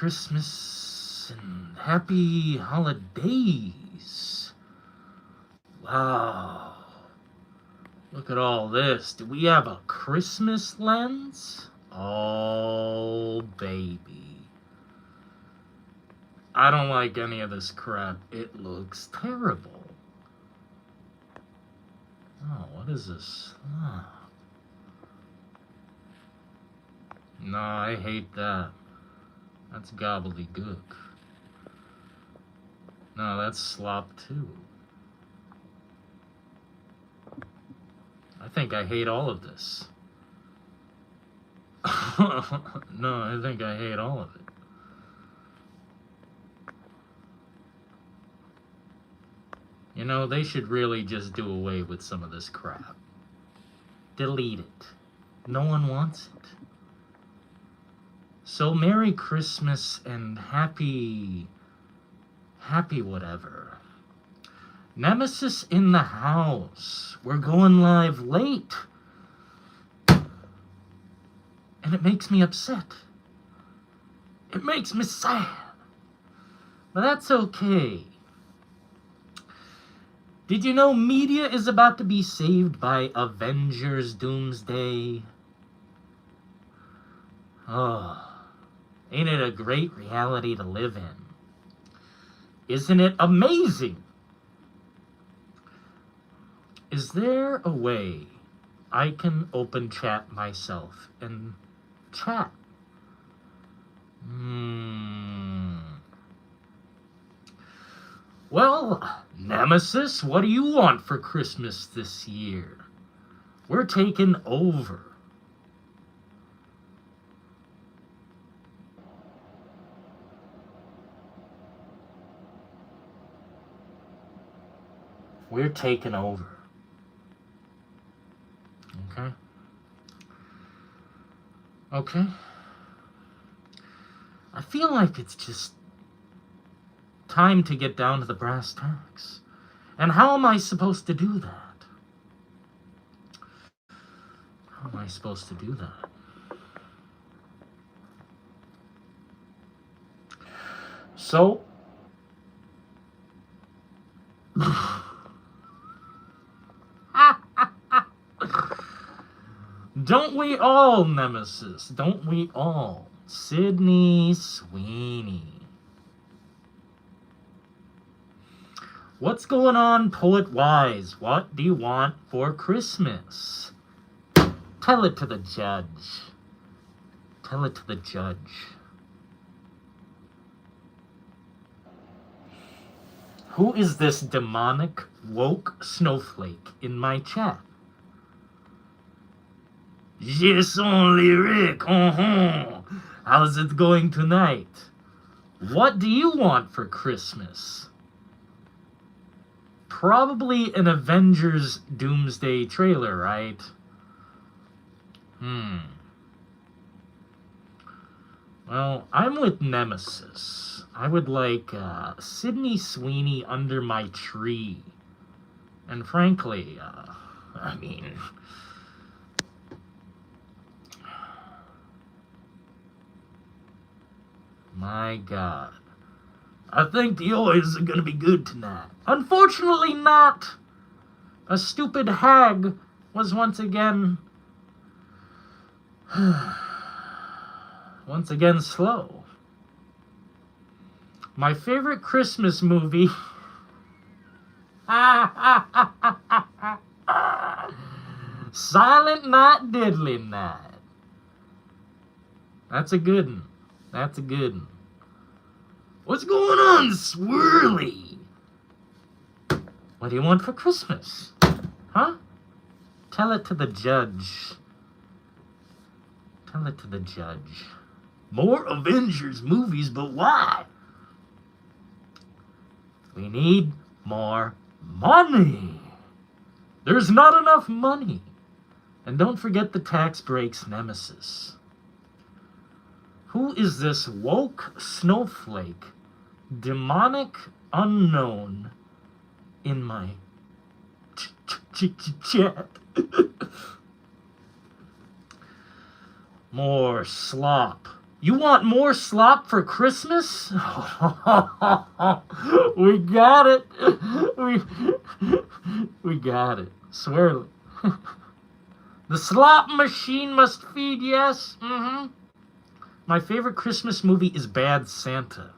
Christmas and happy holidays. Wow. Look at all this. Do we have a Christmas lens? Oh, baby. I don't like any of this crap. It looks terrible. Oh, what is this? Oh. No, I hate that. That's gobbledygook. No, that's slop too. I think I hate all of this. No, I think I hate all of it. You know, they should really just do away with some of this crap. Delete it. No one wants it. So Merry Christmas and happy whatever. Nemesis in the house. We're going live late. And it makes me upset. It makes me sad. But that's okay. Did you know media is about to be saved by Avengers Doomsday? Oh, ain't it a great reality to live in? Isn't it amazing? Is there a way I can open chat myself and chat? Well, Nemesis, what do you want for Christmas this year? We're taking over. We're taking over. Okay? Okay? I feel like it's just time to get down to the brass tacks. And how am I supposed to do that? How am I supposed to do that? So, don't we all, Nemesis? Don't we all? Sydney Sweeney. What's going on, Poet Wise? What do you want for Christmas? Tell it to the judge. Tell it to the judge. Who is this demonic, woke snowflake in my chat? Yes, only Rick. How's it going tonight? What do you want for Christmas? Probably an Avengers Doomsday trailer, right? Well, I'm with Nemesis. I would like Sydney Sweeney under my tree. And frankly, I mean... My God. I think the O's are gonna be good tonight. Unfortunately not. A stupid hag was once again slow. My favorite Christmas movie Silent Night, Deadly Night. That's a good one. That's a good one. What's going on, Swirly? What do you want for Christmas? Huh? Tell it to the judge. Tell it to the judge. More Avengers movies, but why? We need more money. There's not enough money. And don't forget the tax breaks, Nemesis. Who is this woke snowflake, demonic unknown in my chat? More slop. You want more slop for Christmas? We got it. We got it. Swearly. The slop machine must feed, yes. My favorite Christmas movie is Bad Santa.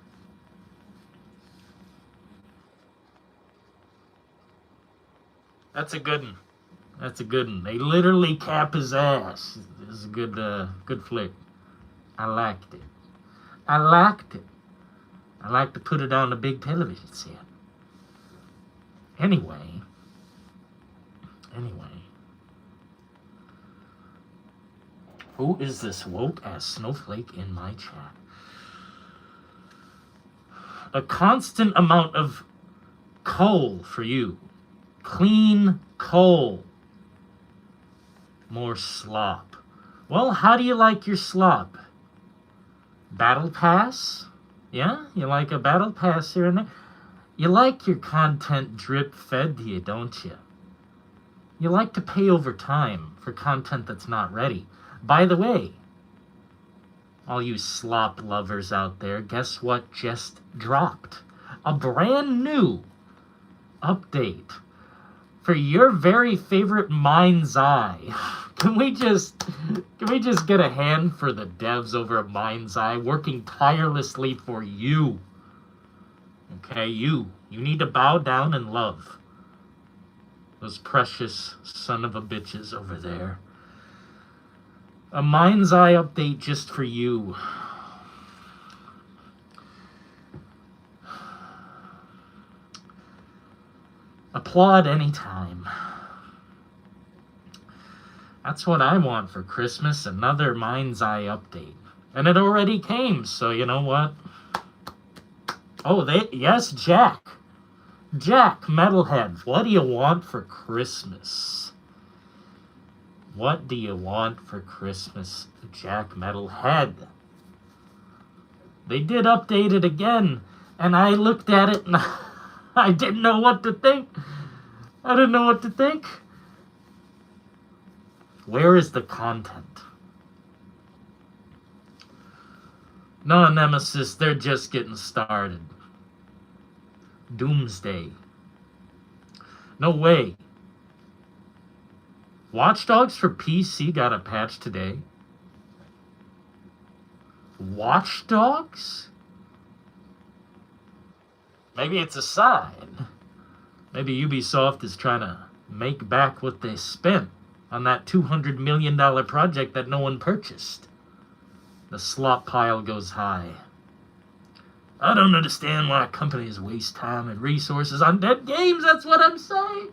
That's a good one. That's a good one. They literally cap his ass. It's a good flick. I liked it. I liked it. I like to put it on the big television set. Anyway. Who is this woke-ass snowflake in my chat? A constant amount of coal for you. Clean coal. More slop. Well, how do you like your slop? Battle pass? Yeah? You like a battle pass here and there? You like your content drip-fed to you, don't you? You like to pay over time for content that's not ready. By the way, all you slop lovers out there, guess what just dropped? A brand new update for your very favorite Mind's Eye. Can we just get a hand for the devs over at Mind's Eye working tirelessly for you? Okay, you need to bow down and love those precious son of a bitches over there. A Mind's Eye update just for you. Applaud anytime. That's what I want for Christmas, another Mind's Eye update. And it already came, so you know what? Oh, yes, Jack. Jack, Metalhead, what do you want for Christmas? What do you want for Christmas, Jack Metalhead? They did update it again, and I looked at it and I didn't know what to think. I didn't know what to think. Where is the content? No, Nemesis, they're just getting started. Doomsday. No way. Watch Dogs for PC got a patch today. Watch Dogs? Maybe it's a sign. Maybe Ubisoft is trying to make back what they spent on that $200 million project that no one purchased. The slop pile goes high. I don't understand why companies waste time and resources on dead games, that's what I'm saying.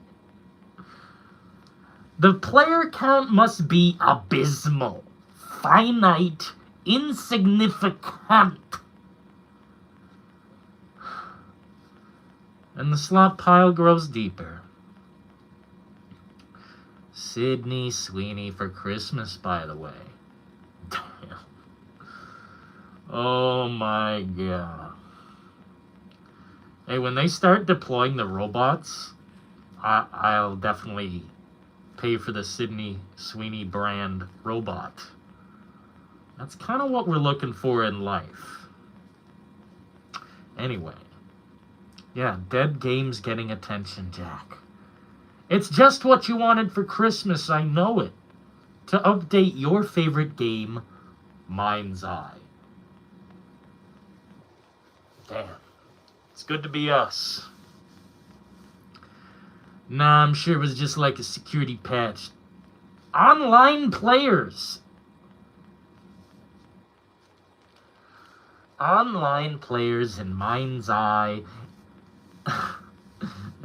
The player count must be abysmal, finite, insignificant. And the slop pile grows deeper. Sydney Sweeney for Christmas, by the way. Damn. Oh my god. Hey, when they start deploying the robots, I'll definitely pay for the Sydney Sweeney brand robot. That's kind of what we're looking for in life. Anyway. Yeah, dead games getting attention, Jack. It's just what you wanted for Christmas, I know it. To update your favorite game, Mind's Eye. Damn. It's good to be us. Nah, I'm sure it was just like a security patch. Online players. Online players in Mind's Eye.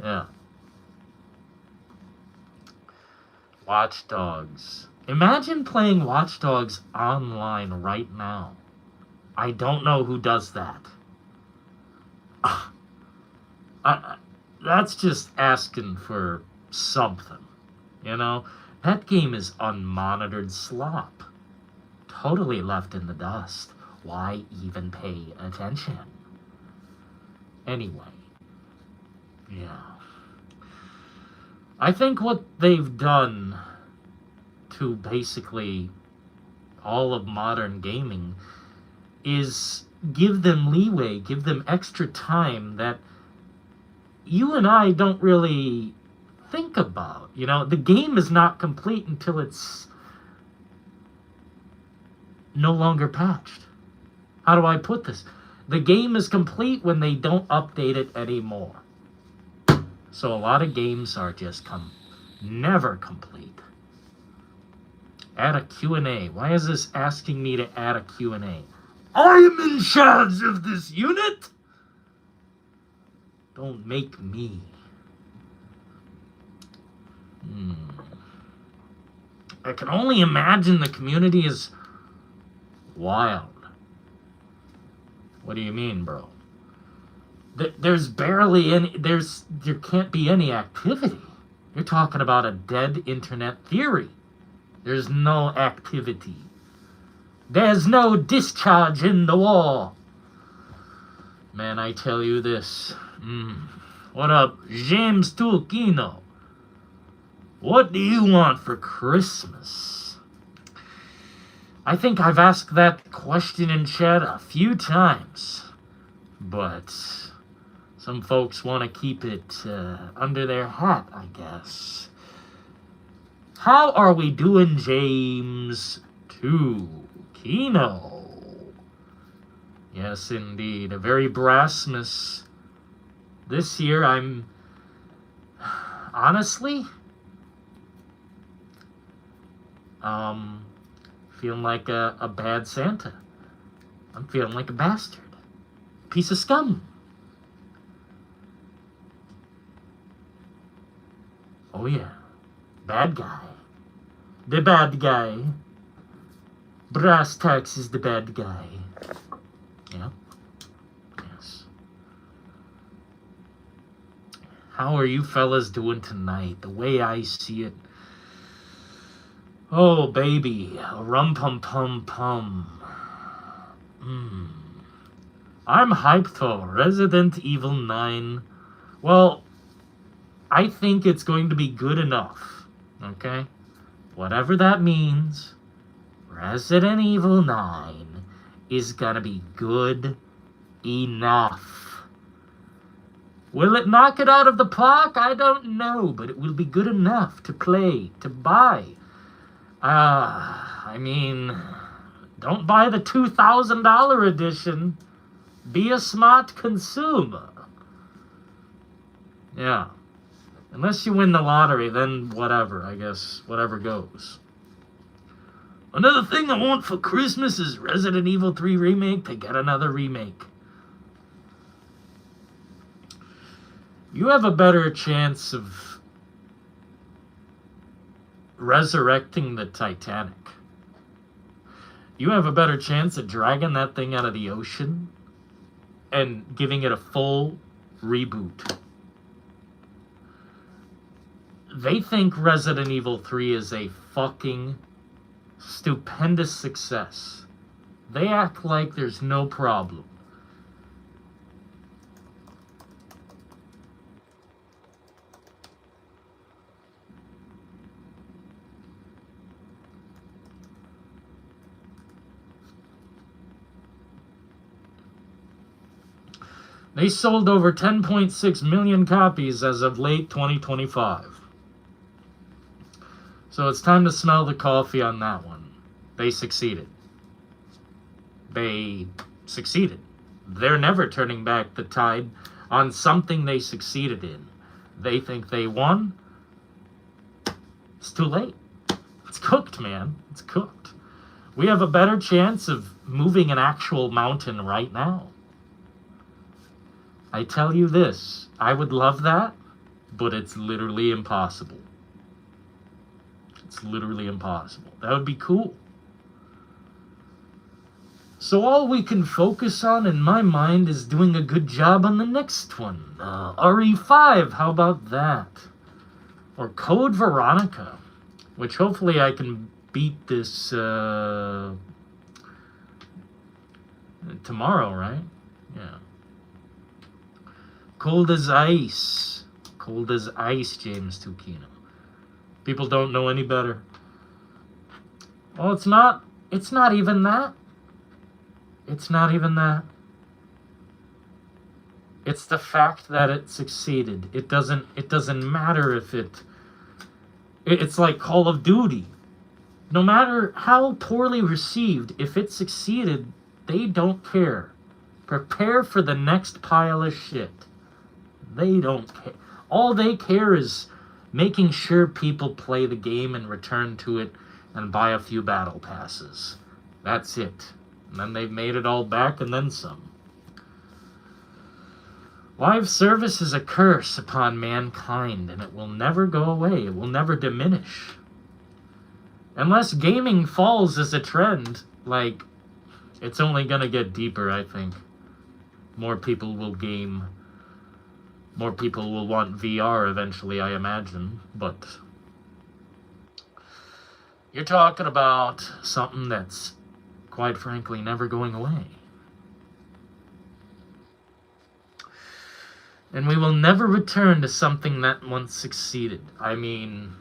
Yeah. Watch Dogs. Imagine playing Watch Dogs online right now. I don't know who does that. That's just asking for something, you know? That game is unmonitored slop. Totally left in the dust. Why even pay attention? Anyway. Yeah. I think what they've done to basically all of modern gaming is give them leeway, give them extra time that you and I don't really think about. You know, the game is not complete until it's no longer patched. How do I put this? The game is complete when they don't update it anymore. So a lot of games are just never complete. Add a Q&A. Why is this asking me to add a Q&A? I am in charge of this unit! Don't make me. I can only imagine the community is wild. What do you mean, bro? There's barely any, there can't be any activity. You're talking about a dead internet theory. There's no activity. There's no discharge in the wall. Man, I tell you this. What up, James Tulkino? What do you want for Christmas? I think I've asked that question in chat a few times, but some folks want to keep it under their hat, I guess. How are we doing, James Tukino? Yes, indeed. A very Brassmas. This year, I'm honestly feeling like a bad Santa. I'm feeling like a bastard. Piece of scum. Oh yeah. Bad guy. The bad guy. Brass Tacks is the bad guy. Yeah. Yes. How are you fellas doing tonight? The way I see it. Oh, baby. Rum-pum-pum-pum. I'm hyped for Resident Evil 9. Well, I think it's going to be good enough. Okay? Whatever that means, Resident Evil 9 is gonna be good enough. Will it knock it out of the park? I don't know, but it will be good enough to play, to buy. I mean, don't buy the $2,000 edition. Be a smart consumer. Yeah. Unless you win the lottery, then whatever, I guess. Whatever goes. Another thing I want for Christmas is Resident Evil 3 Remake to get another remake. You have a better chance of resurrecting the Titanic. You have a better chance of dragging that thing out of the ocean and giving it a full reboot. They think Resident Evil 3 is a fucking stupendous success. They act like there's no problem. They sold over 10.6 million copies as of late 2025. So it's time to smell the coffee on that one. They succeeded. They succeeded. They're never turning back the tide on something they succeeded in. They think they won. It's too late. It's cooked, man. It's cooked. We have a better chance of moving an actual mountain right now. I tell you this, I would love that, but it's literally impossible. It's literally impossible. That would be cool. So all we can focus on, in my mind, is doing a good job on the next one. RE5, how about that? Or Code Veronica, which hopefully I can beat this tomorrow, right? Yeah. Cold as ice. Cold as ice, James Tukino. People don't know any better. Well, it's not even that. It's not even that. It's the fact that it succeeded. It doesn't matter if it's like Call of Duty. No matter how poorly received, if it succeeded, they don't care. Prepare for the next pile of shit. They don't care. All they care is making sure people play the game and return to it and buy a few battle passes. That's it. And then they've made it all back and then some. Live service is a curse upon mankind, and it will never go away. It will never diminish. Unless gaming falls as a trend, like, it's only gonna get deeper, I think. More people will game. More people will want VR eventually, I imagine. But you're talking about something that's, quite frankly, never going away. And we will never return to something that once succeeded. I mean,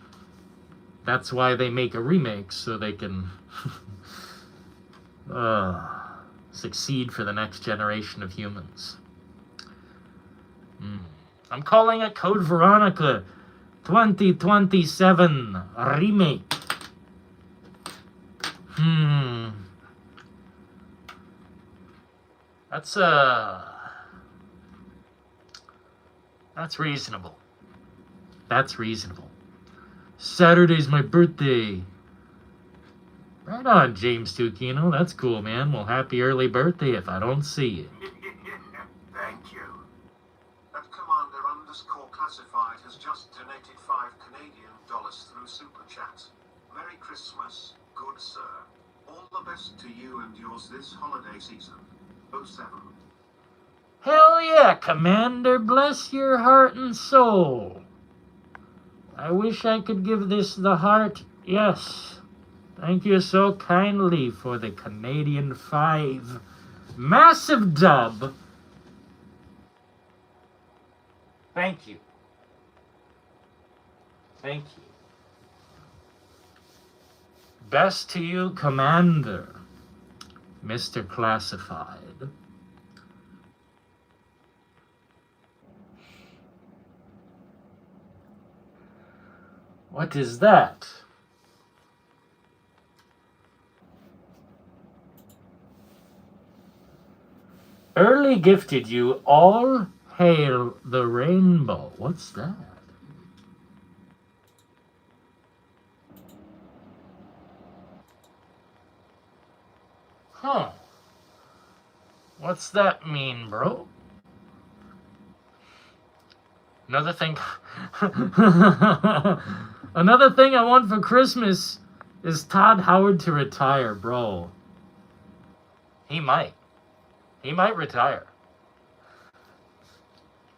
that's why they make a remake, so they can succeed for the next generation of humans. I'm calling it Code Veronica 2027 Remake. That's reasonable. That's reasonable. Saturday's my birthday. Right on, James Tukino. That's cool, man. Well, happy early birthday if I don't see you. Thank you. That Commander_Classified has just donated $5 through Super Chat. Merry Christmas, good sir. All the best to you and yours this holiday season. 07. Hell yeah, Commander. Bless your heart and soul. I wish I could give this the heart. Yes. Thank you so kindly for the Canadian 5. Massive dub. Thank you. Thank you. Best to you, Commander. Mr. Classified. What is that? Early gifted you all hail the rainbow. What's that? Huh. What's that mean, bro? Another thing Another thing I want for Christmas is Todd Howard to retire, bro. He might. He might retire.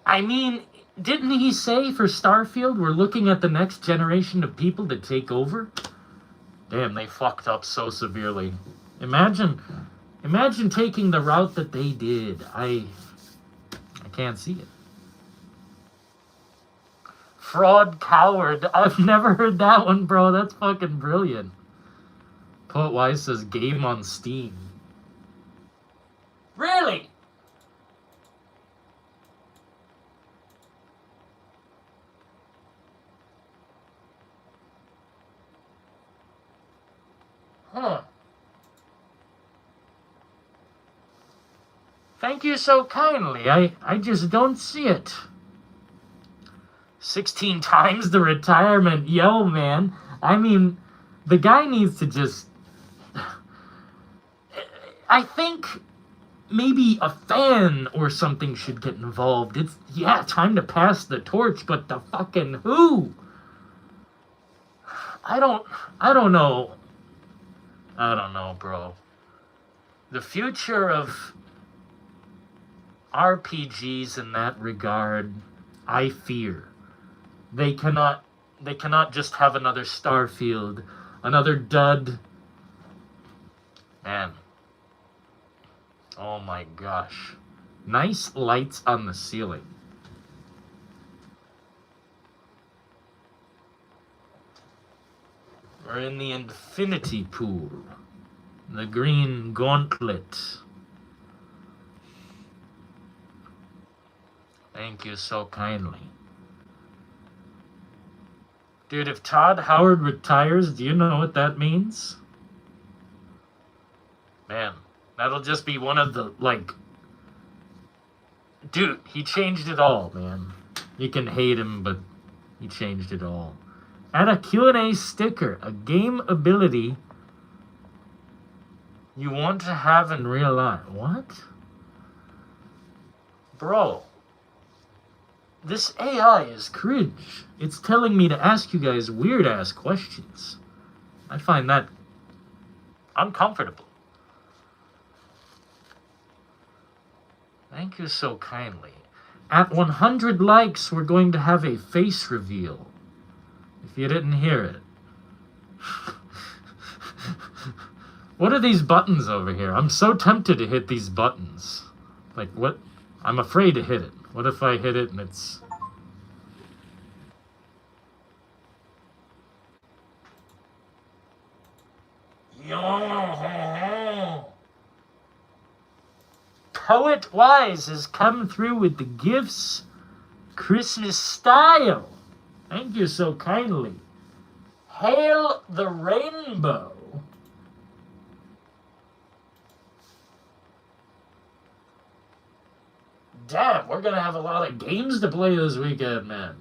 I mean, didn't he say for Starfield we're looking at the next generation of people to take over? Damn, they fucked up so severely. Imagine taking the route that they did. I can't see it. Fraud coward. I've never heard that one, bro. That's fucking brilliant. Poet Wise says game on Steam. Really? Huh. Thank you so kindly. I just don't see it. 16 times the retirement. Yo, man. I mean, the guy needs to just... I think maybe a fan or something should get involved. It's, yeah, time to pass the torch, but the fucking who? I don't know. I don't know, bro. The future of RPGs in that regard, I fear. They cannot just have another Starfield, another dud. Man. Oh my gosh. Nice lights on the ceiling. We're in the infinity pool. The green gauntlet. Thank you so kindly. Dude, if Todd Howard retires, do you know what that means? Man, that'll just be one of the, like... Dude, he changed it all, man. You can hate him, but he changed it all. Add a Q&A sticker, a game ability you want to have in real life. What? Bro. This AI is cringe. It's telling me to ask you guys weird-ass questions. I find that uncomfortable. Thank you so kindly. At 100 likes, we're going to have a face reveal. If you didn't hear it. What are these buttons over here? I'm so tempted to hit these buttons. Like, what? I'm afraid to hit it. What if I hit it and it's... Poet Wise has come through with the gifts. Christmas style. Thank you so kindly. Hail the rainbow. Damn, we're gonna have a lot of games to play this weekend, man.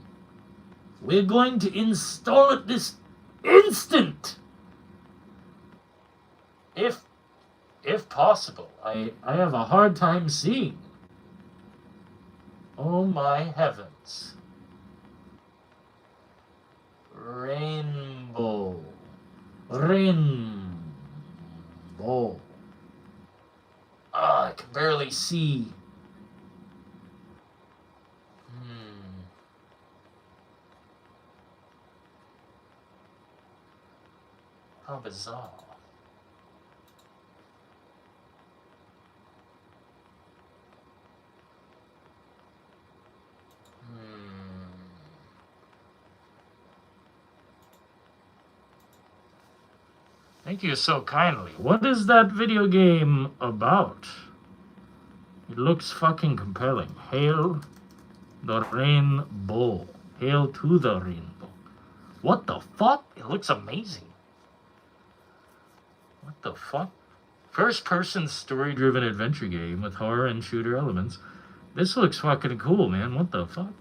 We're going to install it this instant. If possible. I have a hard time seeing. Oh my heavens. Rainbow. Rainbow. I can barely see. How bizarre. Thank you so kindly. What is that video game about? It looks fucking compelling. Hail the rainbow. Hail to the rainbow. What the fuck? It looks amazing. What the fuck? First-person story-driven adventure game with horror and shooter elements. This looks fucking cool, man. What the fuck?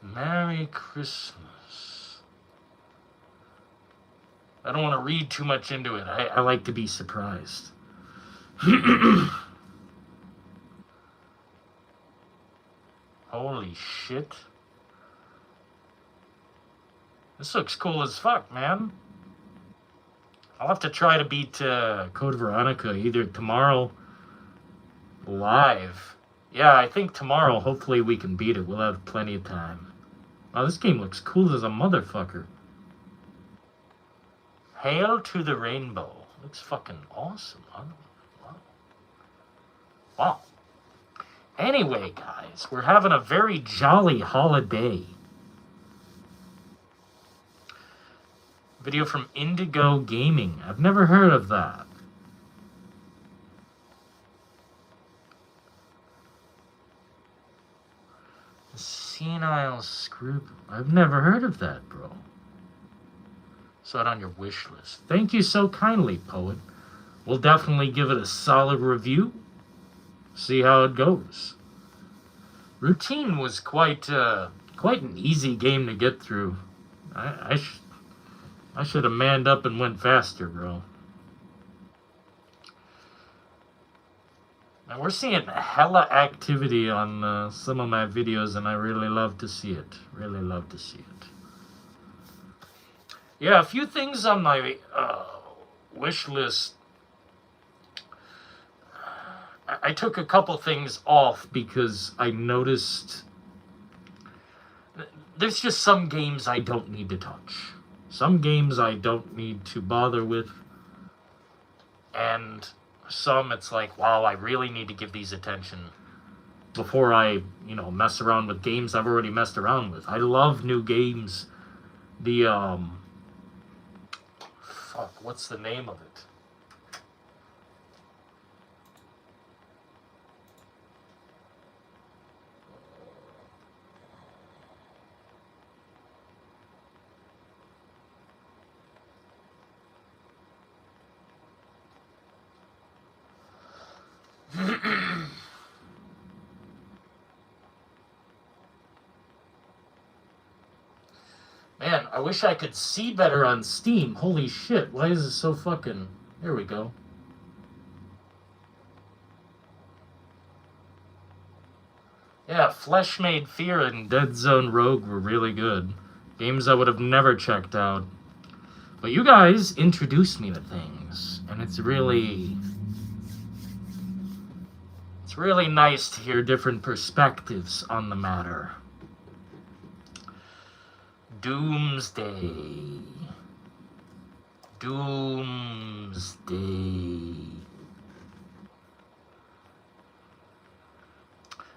Merry Christmas. I don't want to read too much into it. I like to be surprised. Holy shit. This looks cool as fuck, man. I'll have to try to beat Code Veronica either tomorrow live. Yeah, I think tomorrow, hopefully we can beat it. We'll have plenty of time. Wow, this game looks cool as a motherfucker. Hail to the rainbow. Looks fucking awesome, huh? Wow. Wow. Anyway, guys, we're having a very jolly holiday. Video from Indigo Gaming. I've never heard of that. Senile Screw. I've never heard of that, bro. Saw it on your wish list. Thank you so kindly, Poet. We'll definitely give it a solid review. See how it goes. Routine was quite an easy game to get through. I should have manned up and went faster, bro. Now we're seeing hella activity on some of my videos, and I really love to see it. Really love to see it. Yeah, a few things on my wish list. I took a couple things off because I noticed there's just some games I don't need to touch. Some games I don't need to bother with. And some it's like, wow, I really need to give these attention before I, mess around with games I've already messed around with. I love new games. Fuck, what's the name of it? Man, I wish I could see better on Steam. Holy shit, why is it so fucking... There we go. Yeah, Flesh Made Fear and Dead Zone Rogue were really good. Games I would have never checked out. But you guys introduced me to things, and it's really nice to hear different perspectives on the matter. Doomsday.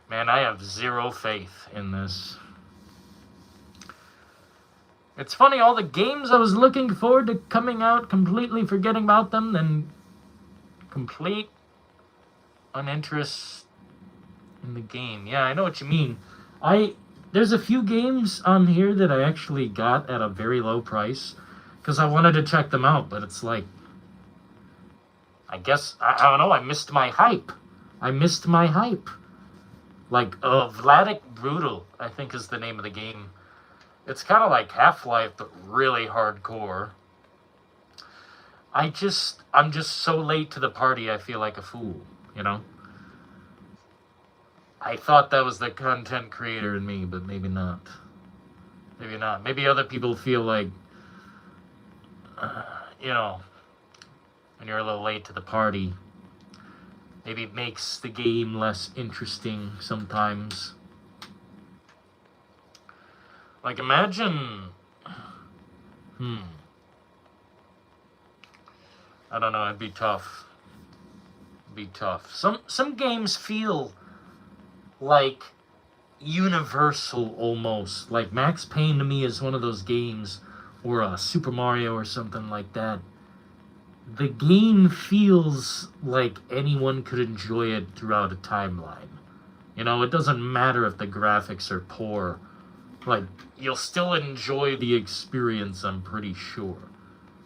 Man, I have zero faith in this. It's funny, all the games I was looking forward to coming out, completely forgetting about them, then complete uninterest in the game. Yeah, I know what you mean. There's a few games on here that I actually got at a very low price because I wanted to check them out, but it's like, I guess, I don't know, I missed my hype. Like, Vladic Brutal, I think is the name of the game. It's kind of like Half-Life, but really hardcore. I'm just so late to the party, I feel like a fool, you know? I thought that was the content creator in me, but maybe not. Maybe not. Maybe other people feel like, you know, when you're a little late to the party, maybe it makes the game less interesting sometimes. Like, imagine... I don't know, it'd be tough. Some games feel like universal almost. Like Max Payne to me is one of those games, or Super Mario or something like that. The game feels like anyone could enjoy it throughout a timeline. You know, it doesn't matter if the graphics are poor. Like, you'll still enjoy the experience, I'm pretty sure.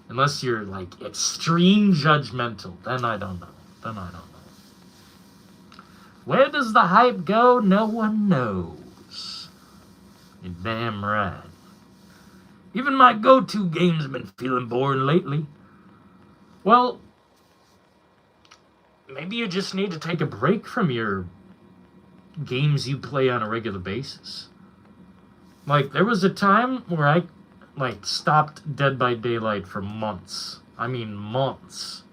Unless you're, like, extreme judgmental. Then I don't know. Where does the hype go? No one knows. You're damn right. Even my go-to games have been feeling boring lately. Well, maybe you just need to take a break from your games you play on a regular basis. Like, there was a time where I, like, stopped Dead by Daylight for months. I mean, months.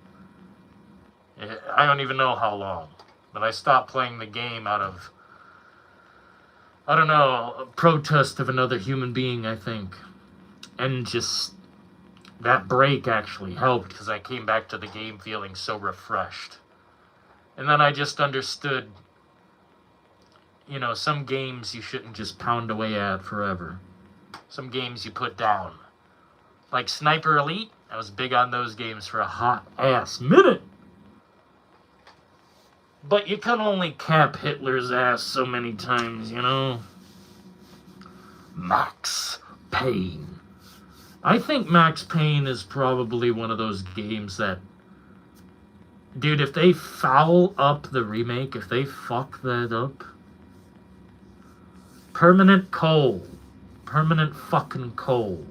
I don't even know how long. But I stopped playing the game out of, I don't know, a protest of another human being, I think. And just, that break actually helped because I came back to the game feeling so refreshed. And then I just understood, you know, some games you shouldn't just pound away at forever. Some games you put down. Like Sniper Elite, I was big on those games for a hot ass minute. But you can only cap Hitler's ass so many times, you know? Max Payne. I think Max Payne is probably one of those games that... Dude, if they foul up the remake, if they fuck that up... Permanent coal. Permanent fucking coal.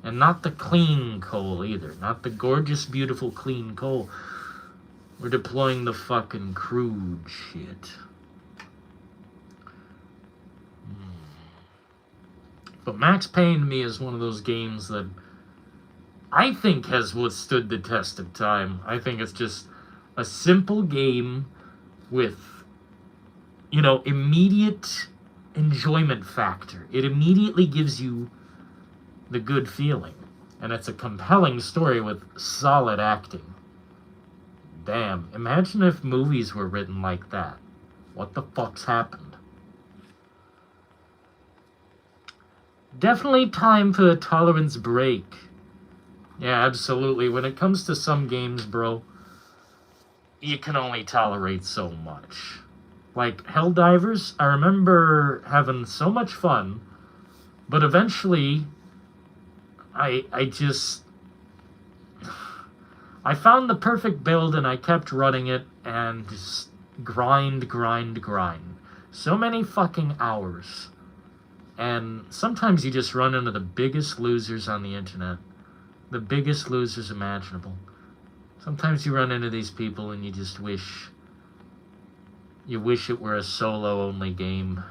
And not the clean coal either. Not the gorgeous, beautiful, clean coal. We're deploying the fucking crude shit. But Max Payne to me is one of those games that I think has withstood the test of time. I think it's just a simple game with, you know, immediate enjoyment factor. It immediately gives you the good feeling. And it's a compelling story with solid acting. Damn, imagine if movies were written like that. What the fuck's happened? Definitely time for a tolerance break. Yeah, absolutely. When it comes to some games, bro, you can only tolerate so much. Like Helldivers, I remember having so much fun, but eventually I just I found the perfect build and I kept running it and just grind, grind, grind. So many fucking hours. And sometimes you just run into the biggest losers on the internet. The biggest losers imaginable. Sometimes you run into these people and you just wish... You wish it were a solo-only game.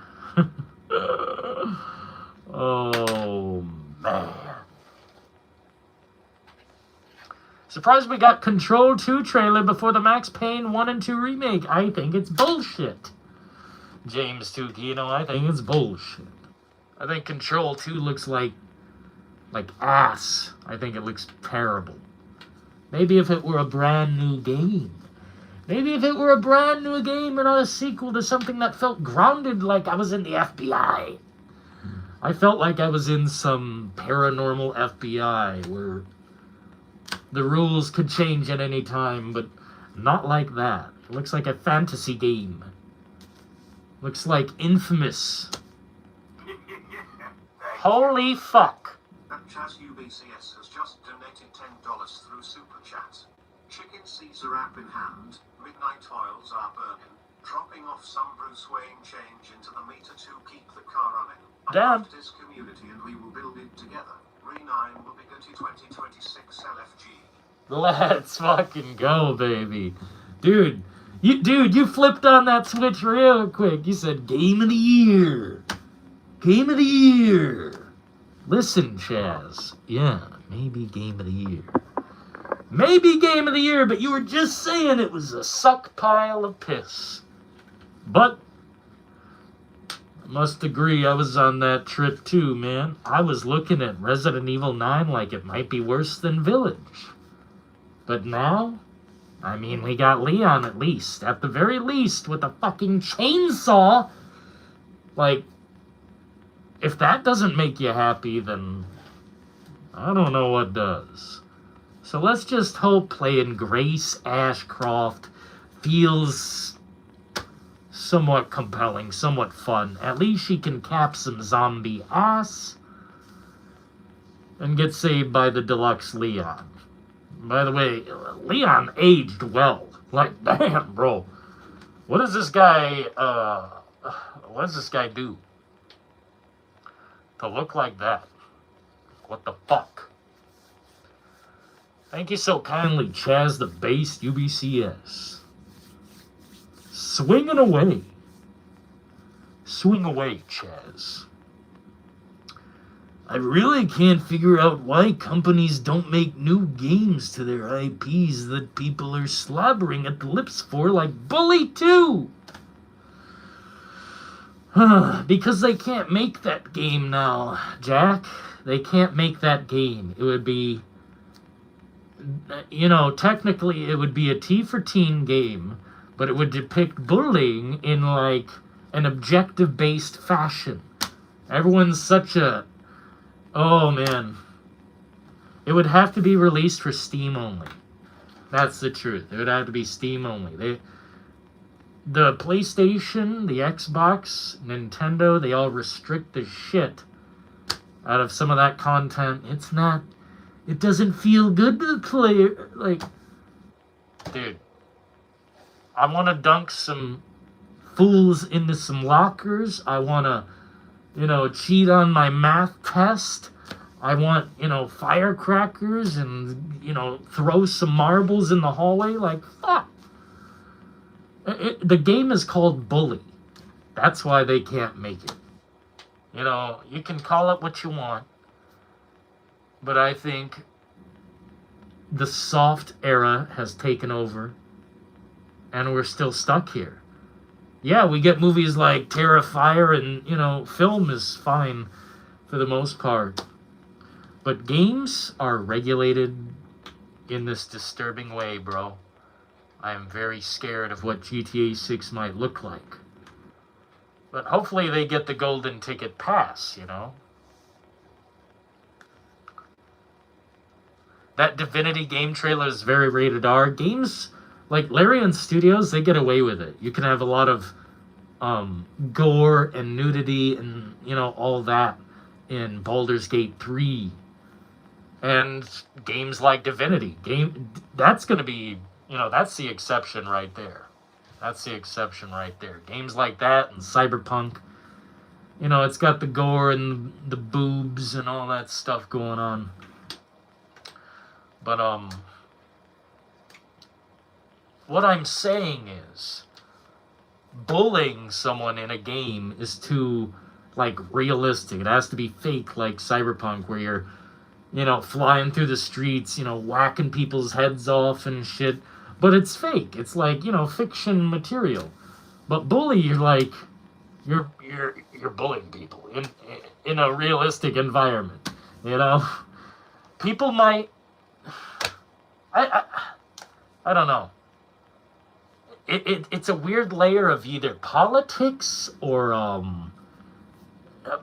Oh, man. Surprised we got Control 2 trailer before the Max Payne 1 and 2 remake. I think it's bullshit. James Tukino, I think it's bullshit. I think Control 2 looks like ass. I think it looks terrible. Maybe if it were a brand new game. Maybe if it were a brand new game and not a sequel to something that felt grounded like I was in the FBI. I felt like I was in some paranormal FBI where the rules could change at any time, but not like that. It looks like a fantasy game. Looks like Infamous. Holy fuck. Chaz UBCS has just donated $10 through Super Chat. Chicken Caesar app in hand, midnight oils are burning, dropping off some Bruce Wayne change into the meter to keep the car running. Damn. This community and we will build it together. Re9 will be good to 2026 LFG. Let's fucking go, baby. Dude, you flipped on that switch real quick. You said Game of the Year. Game of the Year. Listen, Chaz. Yeah, maybe Game of the Year. Maybe Game of the Year, but you were just saying it was a suck pile of piss. But I must agree, I was on that trip too, man. I was looking at Resident Evil 9 like it might be worse than Village. But now, I mean, we got Leon at least. At the very least, with a fucking chainsaw. Like, if that doesn't make you happy, then I don't know what does. So let's just hope playing Grace Ashcroft feels somewhat compelling, somewhat fun. At least she can cap some zombie ass and get saved by the deluxe Leon. By the way, Leon aged well. Like, damn, bro. What does this guy do to look like that? What the fuck? Thank you so kindly, Chaz the Bass UBCS. Swinging away. Swing away, Chaz. I really can't figure out why companies don't make new games to their IPs that people are slobbering at the lips for, like Bully 2. Because they can't make that game now, Jack. They can't make that game. It would be, you know, technically it would be a T for teen game, but it would depict bullying in, like, an objective-based fashion. Everyone's such a... Oh, man. It would have to be released for Steam only. That's the truth. It would have to be Steam only. The PlayStation, the Xbox, Nintendo, they all restrict the shit out of some of that content. It's not... It doesn't feel good to the player. Like... Dude. I want to dunk some fools into some lockers. I want to... You know, cheat on my math test. I want, you know, firecrackers and, you know, throw some marbles in the hallway. Like, fuck. The game is called Bully. That's why they can't make it. You know, you can call it what you want. But I think the soft era has taken over. And we're still stuck here. Yeah, we get movies like Terrifier and, you know, film is fine for the most part. But games are regulated in this disturbing way, bro. I am very scared of what GTA 6 might look like. But hopefully they get the golden ticket pass, you know? That Divinity game trailer is very rated R. Games like Larian Studios, they get away with it. You can have a lot of gore and nudity and, all that in Baldur's Gate 3. And games like Divinity. That's going to be, that's the exception right there. That's the exception right there. Games like that and Cyberpunk. It's got the gore and the boobs and all that stuff going on. But, what I'm saying is, bullying someone in a game is too, realistic. It has to be fake, like Cyberpunk, where you're, flying through the streets, whacking people's heads off and shit. But it's fake. It's like, fiction material. But bully, you're bullying people in a realistic environment, People might... I don't know. It's a weird layer of either politics or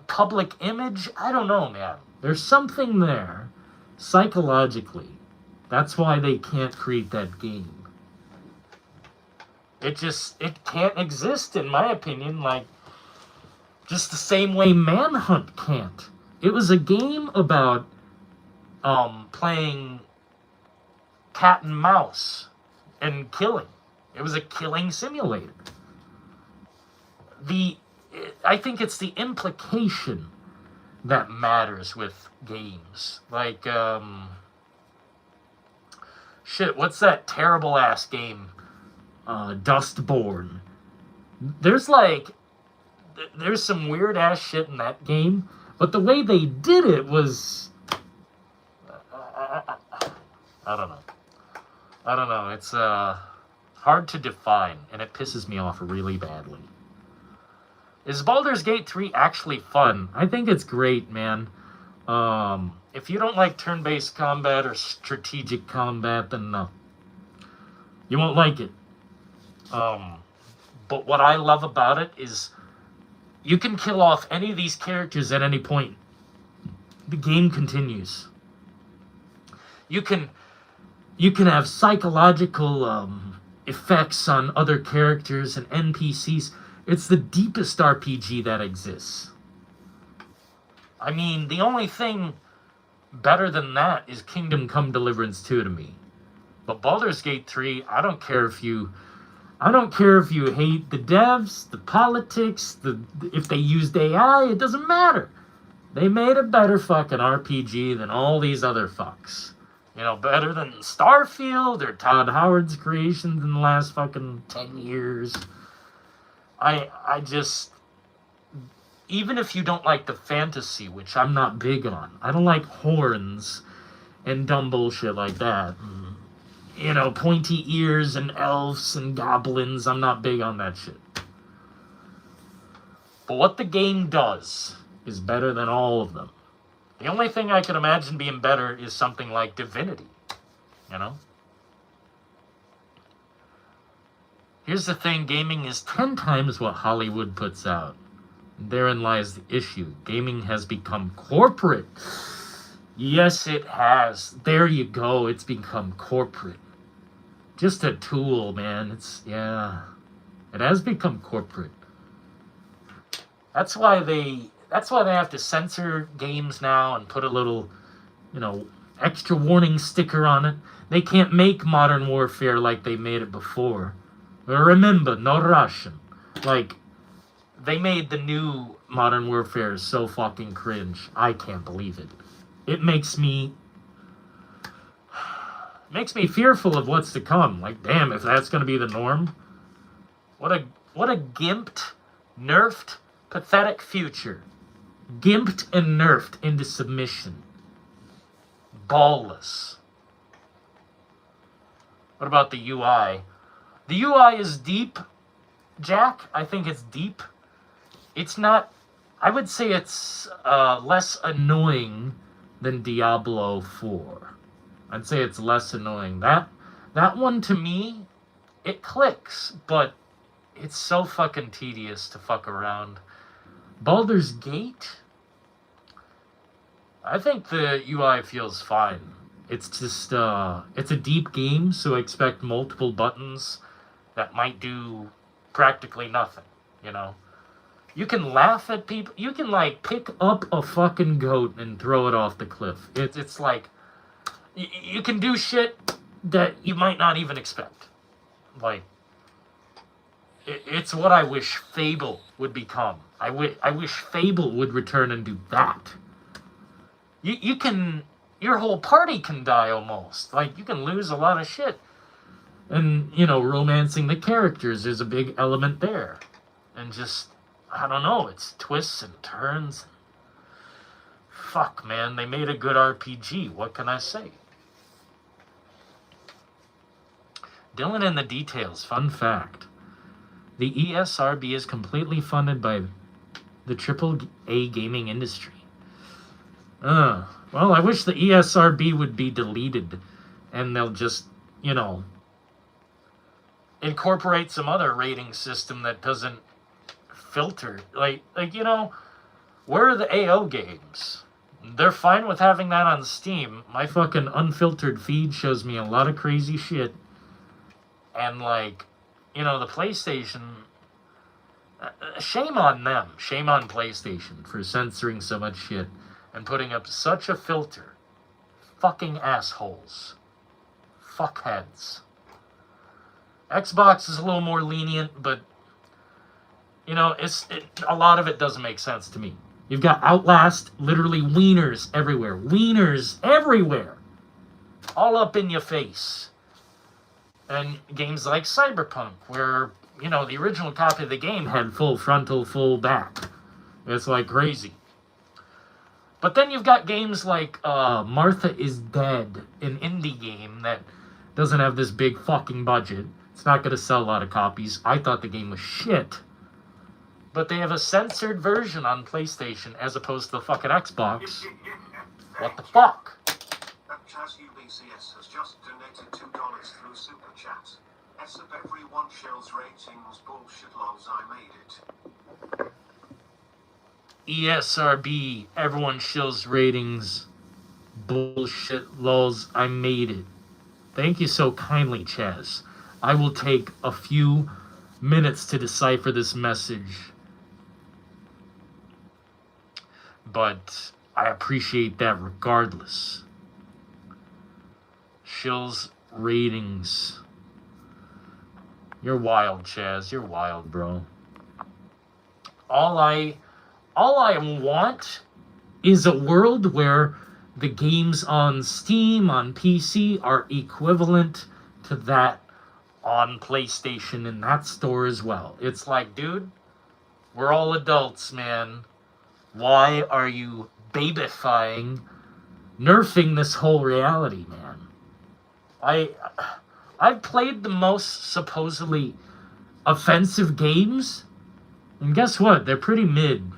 public image. I don't know, man. There's something there psychologically. That's why they can't create that game. It can't exist, in my opinion, just the same way Manhunt can't. It was a game about playing cat and mouse and killing. It was a killing simulator. I think it's the implication that matters with games. Shit, what's that terrible ass game? Dustborn. There's some weird ass shit in that game, but the way they did it was... I don't know. It's hard to define, and it pisses me off really badly. Is Baldur's Gate 3 actually fun? I think it's great, man. If you don't like turn-based combat or strategic combat, then no. You won't like it. But what I love about it is you can kill off any of these characters at any point. The game continues. You can have psychological effects on other characters and NPCs. It's the deepest RPG that exists. I mean, the only thing better than that is Kingdom Come Deliverance 2 to me. But Baldur's Gate 3, I don't care if you hate the devs, the politics, if they used AI, it doesn't matter. They made a better fucking RPG than all these other fucks. Better than Starfield or Todd Howard's creations in the last fucking 10 years. I just... Even if you don't like the fantasy, which I'm not big on. I don't like horns and dumb bullshit like that. Pointy ears and elves and goblins. I'm not big on that shit. But what the game does is better than all of them. The only thing I can imagine being better is something like Divinity. Here's the thing, gaming is 10 times what Hollywood puts out. Therein lies the issue. Gaming has become corporate. Yes, it has. There you go. It's become corporate. Just a tool, man. It has become corporate. That's why they have to censor games now and put a little, extra warning sticker on it. They can't make Modern Warfare like they made it before. Remember, no Russian. They made the new Modern Warfare so fucking cringe. I can't believe it. It makes me fearful of what's to come. Damn, if that's gonna be the norm. What a gimped, nerfed, pathetic future. Gimped and nerfed into submission. Ballless. What about the UI? The UI is deep, Jack. I think it's deep. It's not... I would say it's less annoying than Diablo 4. I'd say it's less annoying. That one, to me, it clicks, but it's so fucking tedious to fuck around. Baldur's Gate, I think the UI feels fine. It's just, it's a deep game, so expect multiple buttons that might do practically nothing, you know? You can laugh at people. You can, like, pick up a fucking goat and throw it off the cliff. It's like, you can do shit that you might not even expect. Like, it's what I wish Fable would become. I wish Fable would return and do that. You can... Your whole party can die almost. Like, you can lose a lot of shit. And, you know, romancing the characters is a big element there. And just, I don't know, it's twists and turns. Fuck, man, they made a good RPG. What can I say? Dylan in the details. Fun fact. The ESRB is completely funded by the AAA gaming industry. Well, I wish the ESRB would be deleted and they'll just, you know, incorporate some other rating system that doesn't filter. Like you know, where are the AO games? They're fine with having that on Steam. My fucking unfiltered feed shows me a lot of crazy shit. And, like, you know, the PlayStation... shame on them. Shame on PlayStation for censoring so much shit and putting up such a filter. Fucking assholes. Fuckheads. Xbox is a little more lenient, but, you know, a lot of it doesn't make sense to me. You've got Outlast, literally wieners everywhere. Wieners everywhere. All up in your face. And games like Cyberpunk, where, you know, the original copy of the game had full frontal, full back. It's like crazy. But then you've got games like Martha is Dead, an indie game that doesn't have this big fucking budget. It's not going to sell a lot of copies. I thought the game was shit. But they have a censored version on PlayStation as opposed to the fucking Xbox. What the fuck? Chaz UBCS has just donated $2 through Super Chat. S of everyone shills ratings bullshit lols, I made it. ESRB, everyone shills ratings bullshit lols, I made it. Thank you so kindly, Chaz. I will take a few minutes to decipher this message. But I appreciate that regardless. Shills ratings. You're wild, Chaz. You're wild, bro. All I want is a world where the games on Steam, on PC, are equivalent to that on PlayStation in that store as well. It's like, dude, we're all adults, man. Why are you babyfying, nerfing this whole reality, man? I've played the most supposedly offensive games, and guess what? They're pretty mid.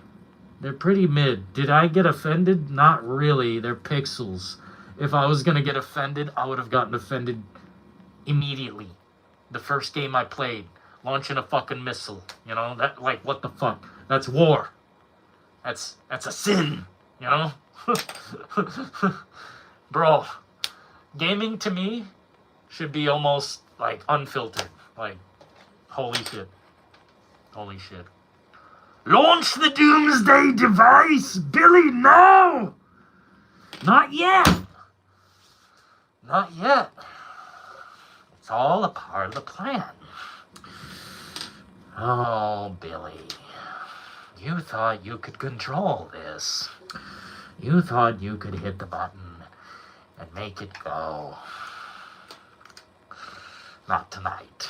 They're pretty mid. Did I get offended? Not really. They're pixels. If I was gonna get offended, I would have gotten offended immediately. The first game I played, launching a fucking missile. You know, that, like, what the fuck? That's war. That's a sin, you know? Bro, gaming to me should be almost, like, unfiltered. Like, holy shit. Holy shit. Launch the Doomsday device! Billy, no! Not yet! Not yet. It's all a part of the plan. Oh, Billy. You thought you could control this. You thought you could hit the button and make it go. Not tonight.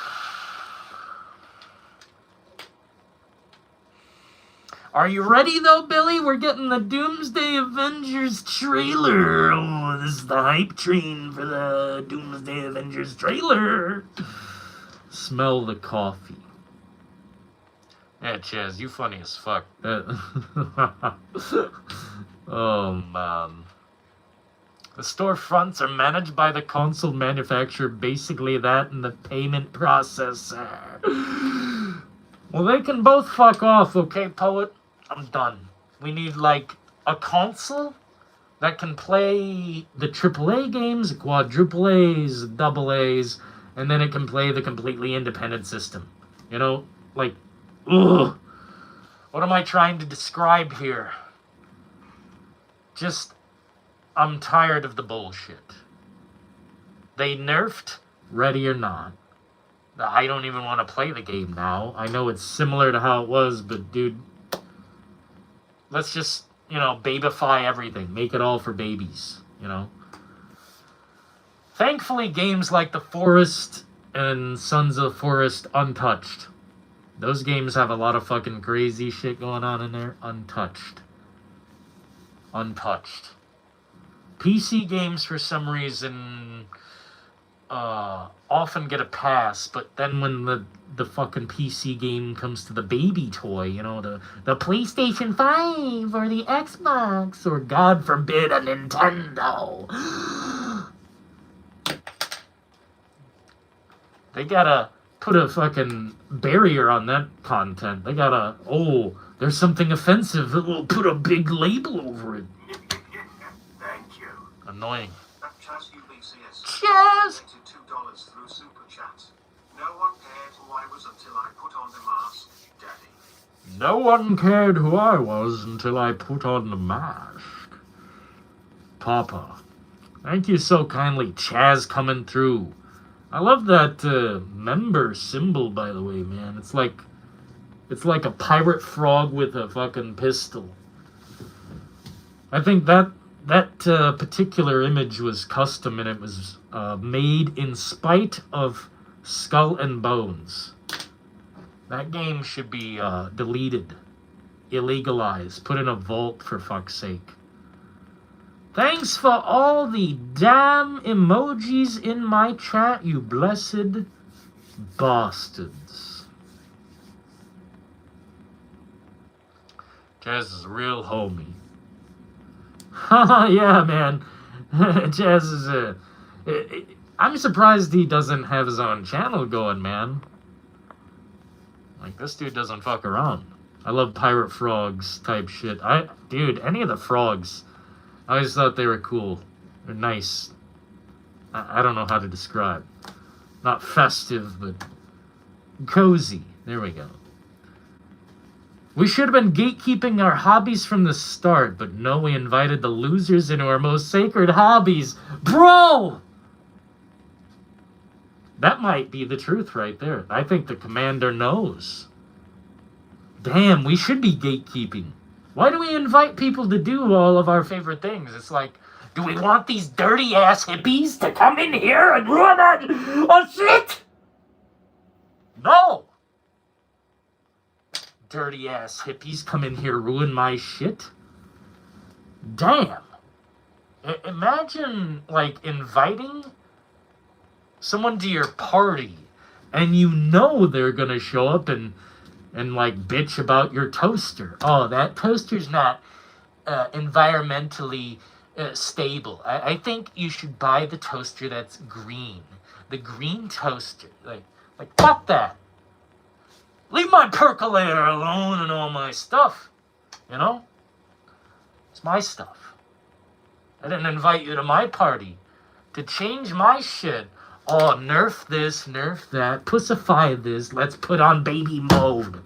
Are you ready, though, Billy? We're getting the Doomsday Avengers trailer. Oh, this is the hype train for the Doomsday Avengers trailer. Smell the coffee. Yeah, Chaz, you funny as fuck. Oh, man. The storefronts are managed by the console manufacturer. Basically that and the payment processor. Well, they can both fuck off, okay, poet? I'm done. We need, like, a console that can play the AAA games, quadruple A's, double A's, and then it can play the completely independent system. You know, like, ugh. What am I trying to describe here? Just, I'm tired of the bullshit. They nerfed Ready or Not. I don't even want to play the game now. I know it's similar to how it was, but dude, let's just, babyfy everything. Make it all for babies, Thankfully, games like The Forest and Sons of the Forest untouched. Those games have a lot of fucking crazy shit going on in there. Untouched. Untouched. PC games, for some reason, often get a pass, but then when the fucking PC game comes to the baby toy, the PlayStation 5 or the Xbox or, God forbid, a Nintendo, they gotta put a fucking barrier on that content. They gotta, there's something offensive, we'll put a big label over it. Thank you. Annoying. Chaz UBCS. Chaz! $2 through Super Chat. No one cared who I was until I put on the mask, Daddy. No one cared who I was until I put on the mask. Papa. Thank you so kindly, Chaz, coming through. I love that member symbol, by the way, man. It's like a pirate frog with a fucking pistol. I think that particular image was custom, and it was made in spite of Skull and Bones. That game should be deleted, illegalized, put in a vault, for fuck's sake. Thanks for all the damn emojis in my chat, you blessed bastards. Jazz is a real homie. Haha, yeah, man. Jazz is I'm surprised he doesn't have his own channel going, man. Like, this dude doesn't fuck around. I love pirate frogs type shit. Dude, any of the frogs, I always thought they were cool. They're nice. I don't know how to describe. Not festive, but cozy. There we go. We should have been gatekeeping our hobbies from the start, but no, we invited the losers into our most sacred hobbies. Bro! That might be the truth right there. I think the commander knows. Damn, we should be gatekeeping. Why do we invite people to do all of our favorite things? It's like, do we want these dirty-ass hippies to come in here and ruin our shit? No! Dirty-ass hippies come in here, ruin my shit? Damn. Imagine, like, inviting someone to your party, and you know they're gonna show up and like bitch about your toaster. Oh, that toaster's not environmentally stable. I think you should buy the toaster that's green. The green toaster. Like fuck that. Leave my percolator alone and all my stuff. It's my stuff. I didn't invite you to my party to change my shit. Oh, nerf this, nerf that, pussify this, let's put on baby mode.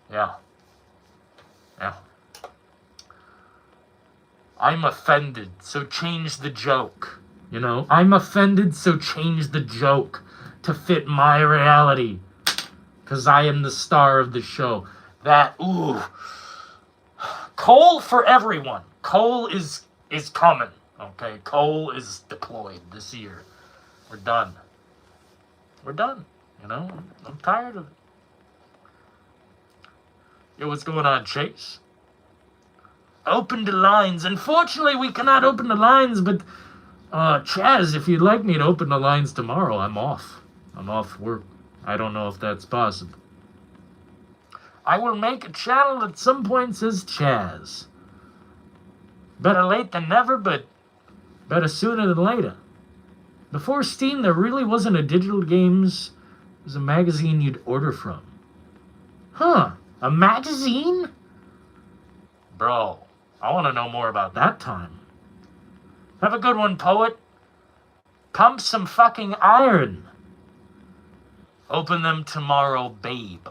Yeah. I'm offended, so change the joke. I'm offended, so change the joke to fit my reality. Because I am the star of the show. Coal for everyone. Coal is coming. Okay, coal is deployed this year. We're done. I'm tired of it. Yo, what's going on, Chase? Open the lines. Unfortunately, we cannot open the lines, but Chaz, if you'd like me to open the lines tomorrow, I'm off. I'm off work. I don't know if that's possible. I will make a channel at some point says Chaz. Better late than never, but better sooner than later. Before Steam, there really wasn't a digital games. It was a magazine you'd order from. Huh? A magazine? Bro, I want to know more about that time. Have a good one, poet. Pump some fucking iron. Open them tomorrow, babe.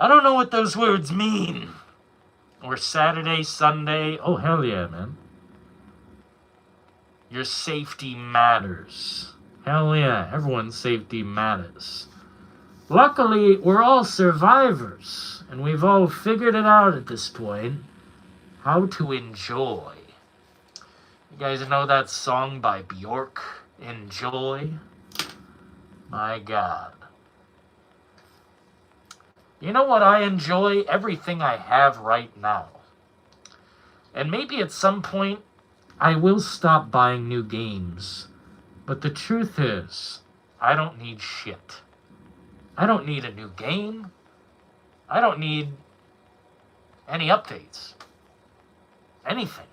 I don't know what those words mean. Or Saturday, Sunday. Oh, hell yeah, man. Your safety matters. Hell yeah, everyone's safety matters. Luckily, we're all survivors, and we've all figured it out at this point. How to enjoy. You guys know that song by Bjork? Enjoy? My God. You know what I enjoy? Everything I have right now. And maybe at some point, I will stop buying new games. But the truth is, I don't need shit. I don't need a new game. I don't need any updates. Anything.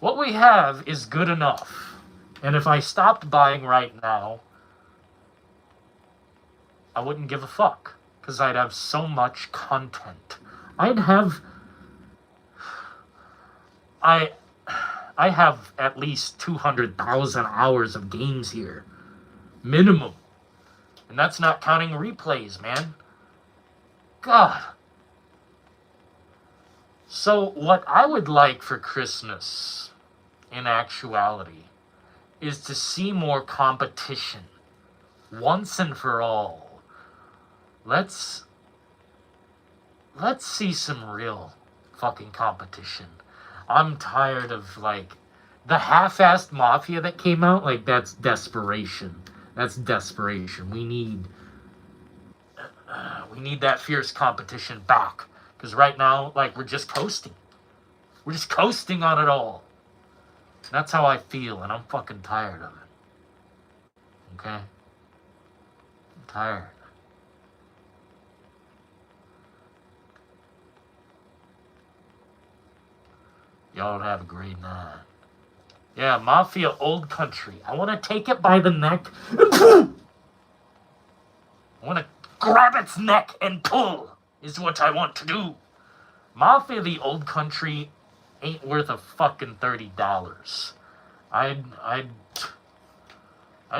What we have is good enough. And if I stopped buying right now, I wouldn't give a fuck. Because I'd have so much content. I have at least 200,000 hours of games here. Minimum. And that's not counting replays, man. God. So what I would like for Christmas, in actuality, is to see more competition. Once and for all. Let's see some real fucking competition. I'm tired of, like, the half-assed Mafia that came out. Like, that's desperation. That's desperation. We need that fierce competition back. Because right now, like, we're just coasting. We're just coasting on it all. That's how I feel, and I'm fucking tired of it. Okay? I'm tired. Y'all have a great night. Yeah, Mafia Old Country. I want to take it by the neck and pull. I want to grab its neck and pull is what I want to do. Mafia the Old Country ain't worth a fucking $30. I'd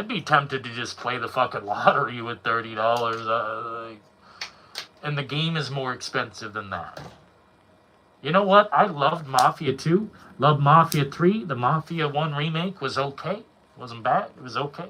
be tempted to just play the fucking lottery with $30. And the game is more expensive than that. You know what? I loved Mafia 2. Loved Mafia 3. The Mafia 1 remake was okay. Wasn't bad. It was okay.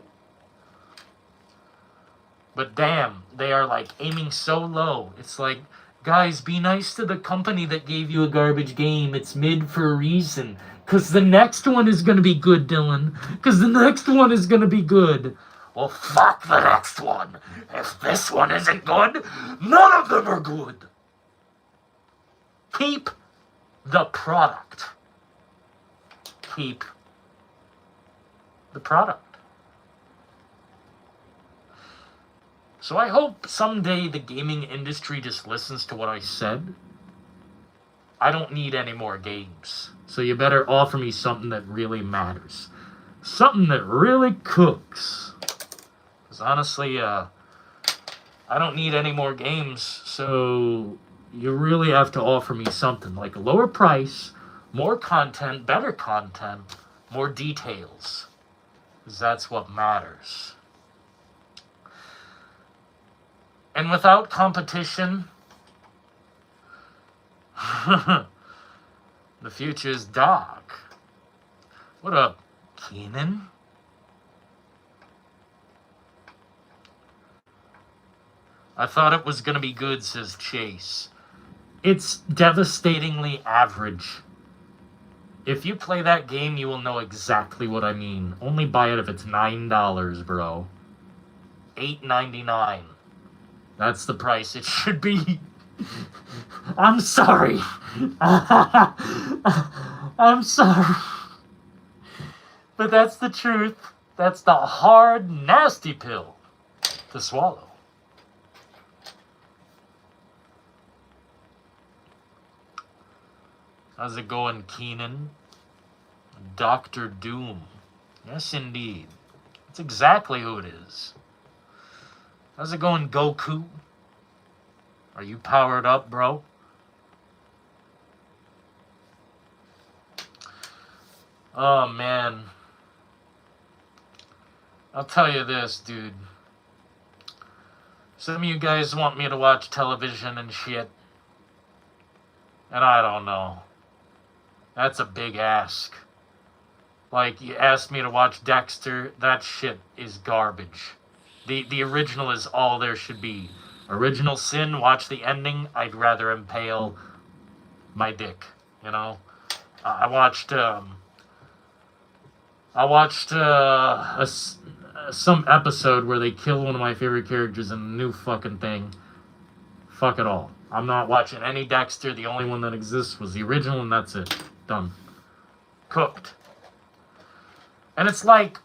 But damn, they are like aiming so low. It's like, guys, be nice to the company that gave you a garbage game. It's mid for a reason. Because the next one is going to be good, Dylan. Because the next one is going to be good. Well, fuck the next one. If this one isn't good, none of them are good. Keep the product. Keep the product. So I hope someday the gaming industry just listens to what I said. I don't need any more games. So you better offer me something that really matters. Something that really cooks. Because honestly, I don't need any more games. So you really have to offer me something like a lower price, more content, better content, more details. Because that's what matters. And without competition, the future is dark. What up, Keenan? I thought it was gonna be good, says Chase. It's devastatingly average. If you play that game, you will know exactly what I mean. Only buy it if it's $9, bro. $8.99. That's the price it should be. I'm sorry. I'm sorry. But that's the truth. That's the hard, nasty pill to swallow. How's it going, Keenan? Dr. Doom. Yes, indeed. That's exactly who it is. How's it going, Goku? Are you powered up, bro? Oh, man. I'll tell you this, dude. Some of you guys want me to watch television and shit. And I don't know. That's a big ask. Like, you asked me to watch Dexter, that shit is garbage. The original is all there should be. Original Sin, watch the ending, I'd rather impale my dick, you know? I watched some episode where they kill one of my favorite characters in a new fucking thing. Fuck it all. I'm not watching any Dexter. The only one that exists was the original, and that's it. Done. Cooked. And it's like,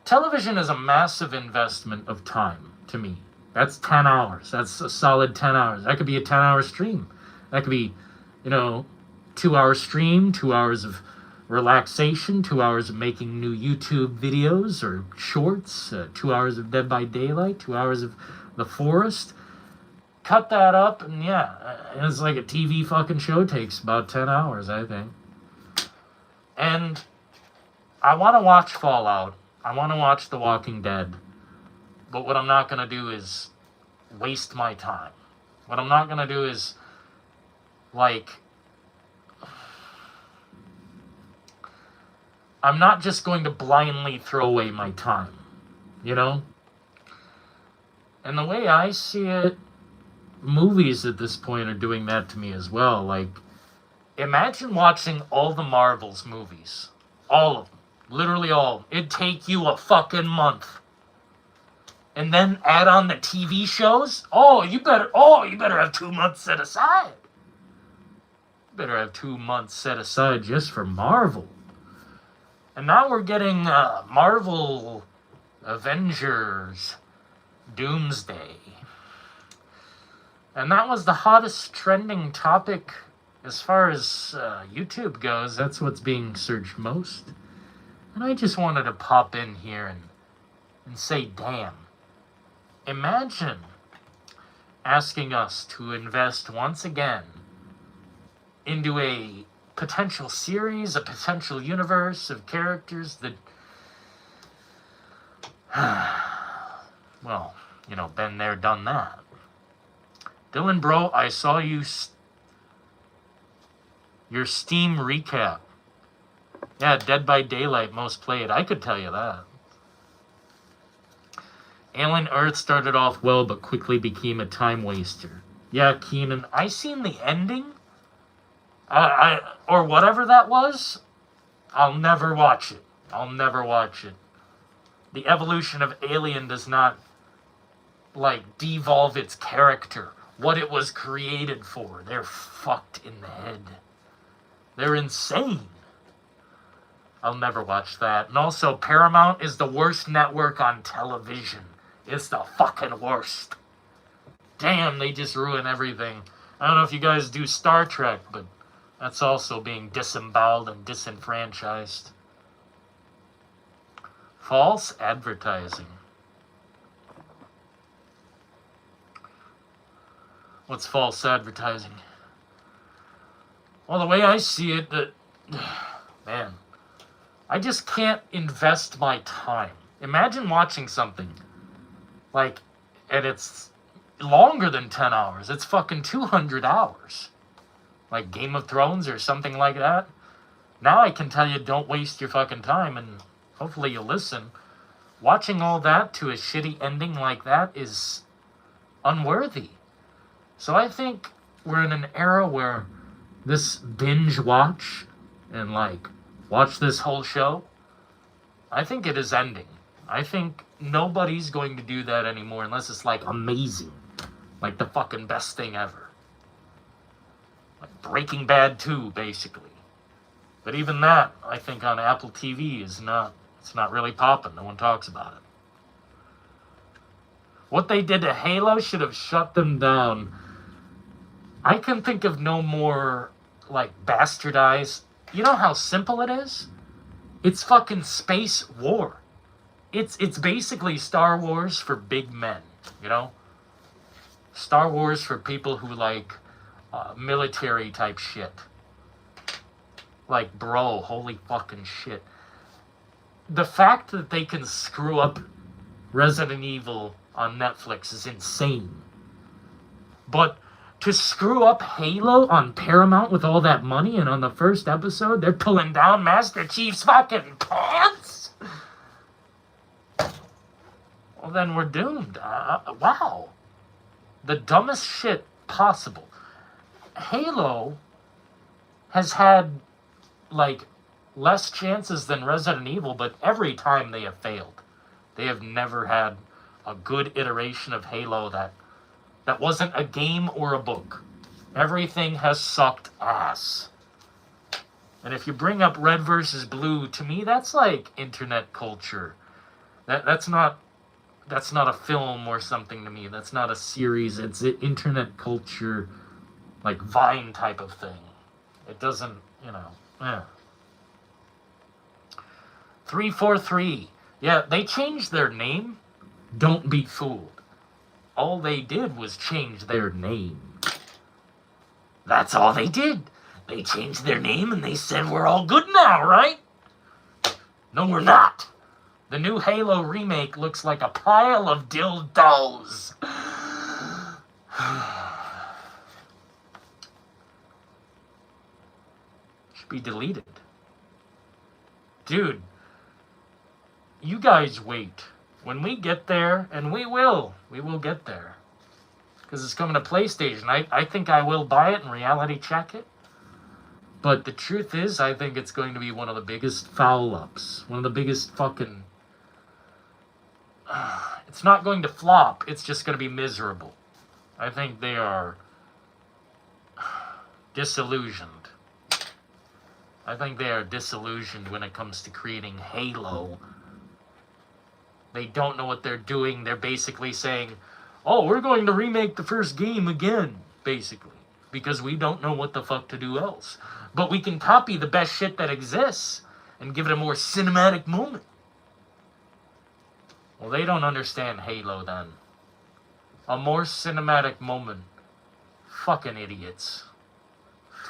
television is a massive investment of time to me. That's 10 hours. That's a solid 10 hours. That could be a 10-hour stream. That could be, 2-hour stream, 2 hours of relaxation, 2 hours of making new YouTube videos or shorts, 2 hours of Dead by Daylight, 2 hours of The Forest. Cut that up, and yeah, it's like a TV fucking show. Takes about 10 hours, I think. And I want to watch Fallout. I want to watch The Walking Dead. But what I'm not going to do is waste my time. What I'm not going to do is, I'm not just going to blindly throw away my time, And the way I see it, movies at this point are doing that to me as well. Like, imagine watching all the Marvel's movies. All of them. Literally all of them. It'd take you a fucking month. And then add on the TV shows? You better have 2 months set aside. You better have 2 months set aside just for Marvel. And now we're getting Marvel Avengers Doomsday. And that was the hottest trending topic as far as YouTube goes. That's what's being searched most. And I just wanted to pop in here and say, damn. Imagine asking us to invest once again into a potential series, a potential universe of characters that, well, been there, done that. Dylan, bro, I saw your Steam recap. Yeah, Dead by Daylight most played. I could tell you that. Alien Earth started off well, but quickly became a time waster. Yeah, Keenan, I seen the ending. Or whatever that was. I'll never watch it. The evolution of Alien does not, devolve its character. What it was created for. They're fucked in the head. They're insane. I'll never watch that. And also, Paramount is the worst network on television. It's the fucking worst. Damn, they just ruin everything. I don't know if you guys do Star Trek, but that's also being disemboweled and disenfranchised. False advertising. What's false advertising? Well, the way I see it, man, I just can't invest my time. Imagine watching something, and it's longer than 10 hours. It's fucking 200 hours. Like Game of Thrones or something like that. Now I can tell you, don't waste your fucking time, and hopefully you'll listen. Watching all that to a shitty ending like that is unworthy. So I think we're in an era where this binge watch and watch this whole show, I think it is ending. I think nobody's going to do that anymore unless it's amazing. Like the fucking best thing ever. Like Breaking Bad 2, basically. But even that, I think on Apple TV it's not really popping. No one talks about it. What they did to Halo should have shut them down. I can think of no more, bastardized. You know how simple it is? It's fucking space war. It's basically Star Wars for big men, Star Wars for people who like military type shit. Like, bro, holy fucking shit. The fact that they can screw up Resident Evil on Netflix is insane. But to screw up Halo on Paramount with all that money, and on the first episode, they're pulling down Master Chief's fucking pants? Well, then we're doomed. Wow. The dumbest shit possible. Halo has had, like, less chances than Resident Evil, but every time they have failed. They have never had a good iteration of Halo that wasn't a game or a book. Everything has sucked ass. And if you bring up Red versus Blue, to me, that's like internet culture. That's not a film or something to me. That's not a series. It's an internet culture, like Vine type of thing. It doesn't, 343. Yeah, they changed their name. Don't be fooled. All they did was change their name. That's all they did. They changed their name and they said we're all good now, right? No, we're not. The new Halo remake looks like a pile of dildos. Should be deleted. Dude, you guys wait. When we get there, and we will get there. Because it's coming to PlayStation. I think I will buy it and reality check it. But the truth is, I think it's going to be one of the biggest foul-ups. One of the biggest fucking... It's not going to flop. It's just going to be miserable. I think they are disillusioned. I think they are disillusioned when it comes to creating Halo. They don't know what they're doing. They're basically saying, oh, we're going to remake the first game again, basically. Because we don't know what the fuck to do else. But we can copy the best shit that exists and give it a more cinematic moment. Well, they don't understand Halo then. A more cinematic moment. Fucking idiots.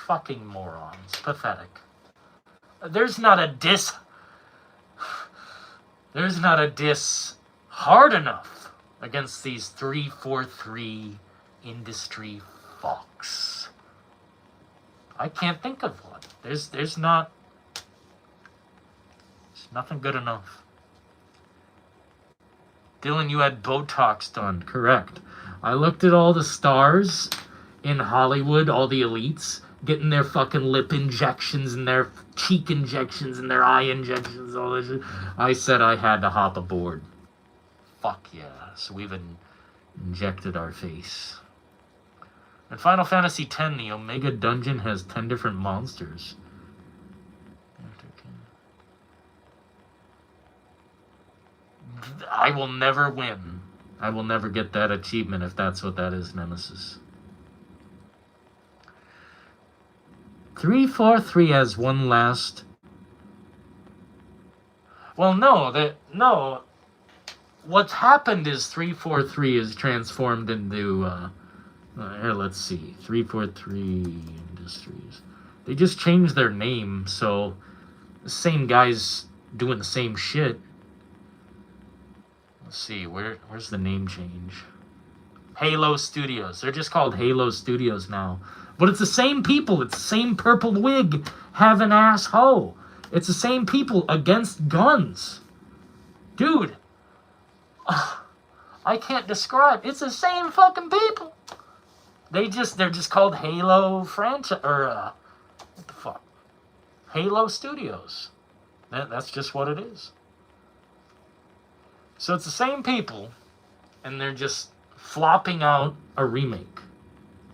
Fucking morons. Pathetic. There's not a diss hard enough against these 343 industry fucks. I can't think of one. There's nothing good enough. Dylan, you had Botox done. Correct. I looked at all the stars in Hollywood, all the elites, getting their fucking lip injections and their cheek injections and their eye injections, all this shit. I said I had to hop aboard. Fuck yeah. So we've injected our face. In Final Fantasy X, the Omega Dungeon has 10 different monsters. I will never win. I will never get that achievement if that's what that is, Nemesis. 343 has one last... Well, no. What's happened is 343 is transformed into... here, let's see. 343 Industries. They just changed their name, so... The same guys doing the same shit. Let's see, where's the name change? Halo Studios. They're just called Halo Studios now. But it's the same people. It's the same purple wig having ass hoe. It's the same people against guns. Dude. I can't describe. It's the same fucking people. They're just called Halo franchise, or what the fuck? Halo Studios. That's just what it is. So it's the same people, and they're just flopping out a remake.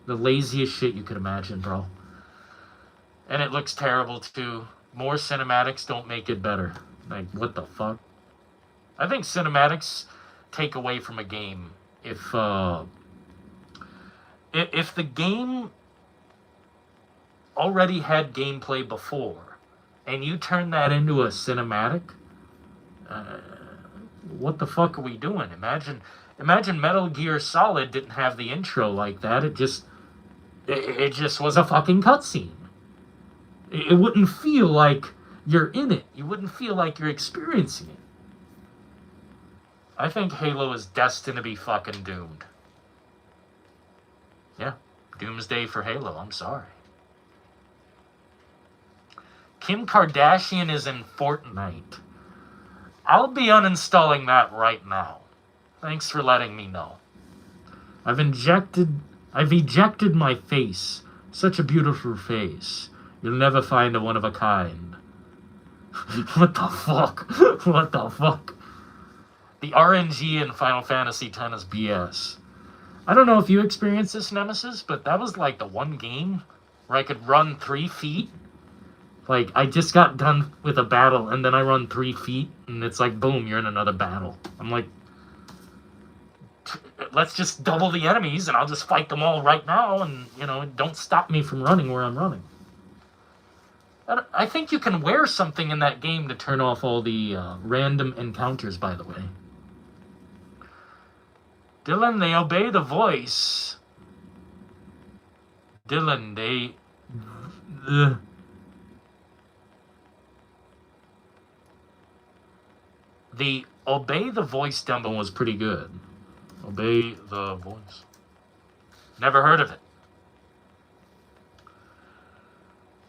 The laziest shit you could imagine, bro. And it looks terrible, too. More cinematics don't make it better. Like, what the fuck? I think cinematics take away from a game. If the game already had gameplay before, and you turn that into a cinematic... what the fuck are we doing? Imagine Imagine Metal Gear Solid didn't have the intro like that. It just was a fucking cutscene. It wouldn't feel like you're in it. You wouldn't feel like you're experiencing it. I think Halo is destined to be fucking doomed. Yeah, Doomsday for Halo, I'm sorry. Kim Kardashian is in Fortnite. I'll be uninstalling that right now. Thanks for letting me know. I've ejected my face. Such a beautiful face. You'll never find a one of a kind. What the fuck? What the fuck? The RNG in Final Fantasy X is BS. I don't know if you experienced this, Nemesis, but that was like the one game where I could run 3 feet. Like, I just got done with a battle, and then I run 3 feet, and it's like, boom, you're in another battle. I'm like, let's just double the enemies, and I'll just fight them all right now, and, you know, don't stop me from running where I'm running. I think you can wear something in that game to turn off all the random encounters, by the way. Dylan, they obey the voice. Dylan, they... The Obey the Voice demo was pretty good. Obey the Voice. Never heard of it.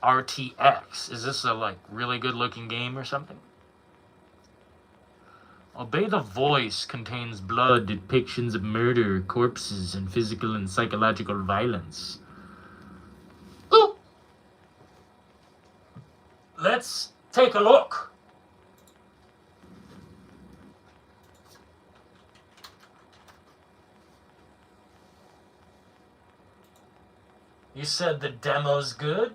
RTX. Is this a, like, really good-looking game or something? Obey the Voice contains blood, depictions of murder, corpses, and physical and psychological violence. Ooh! Let's take a look. You said the demo's good?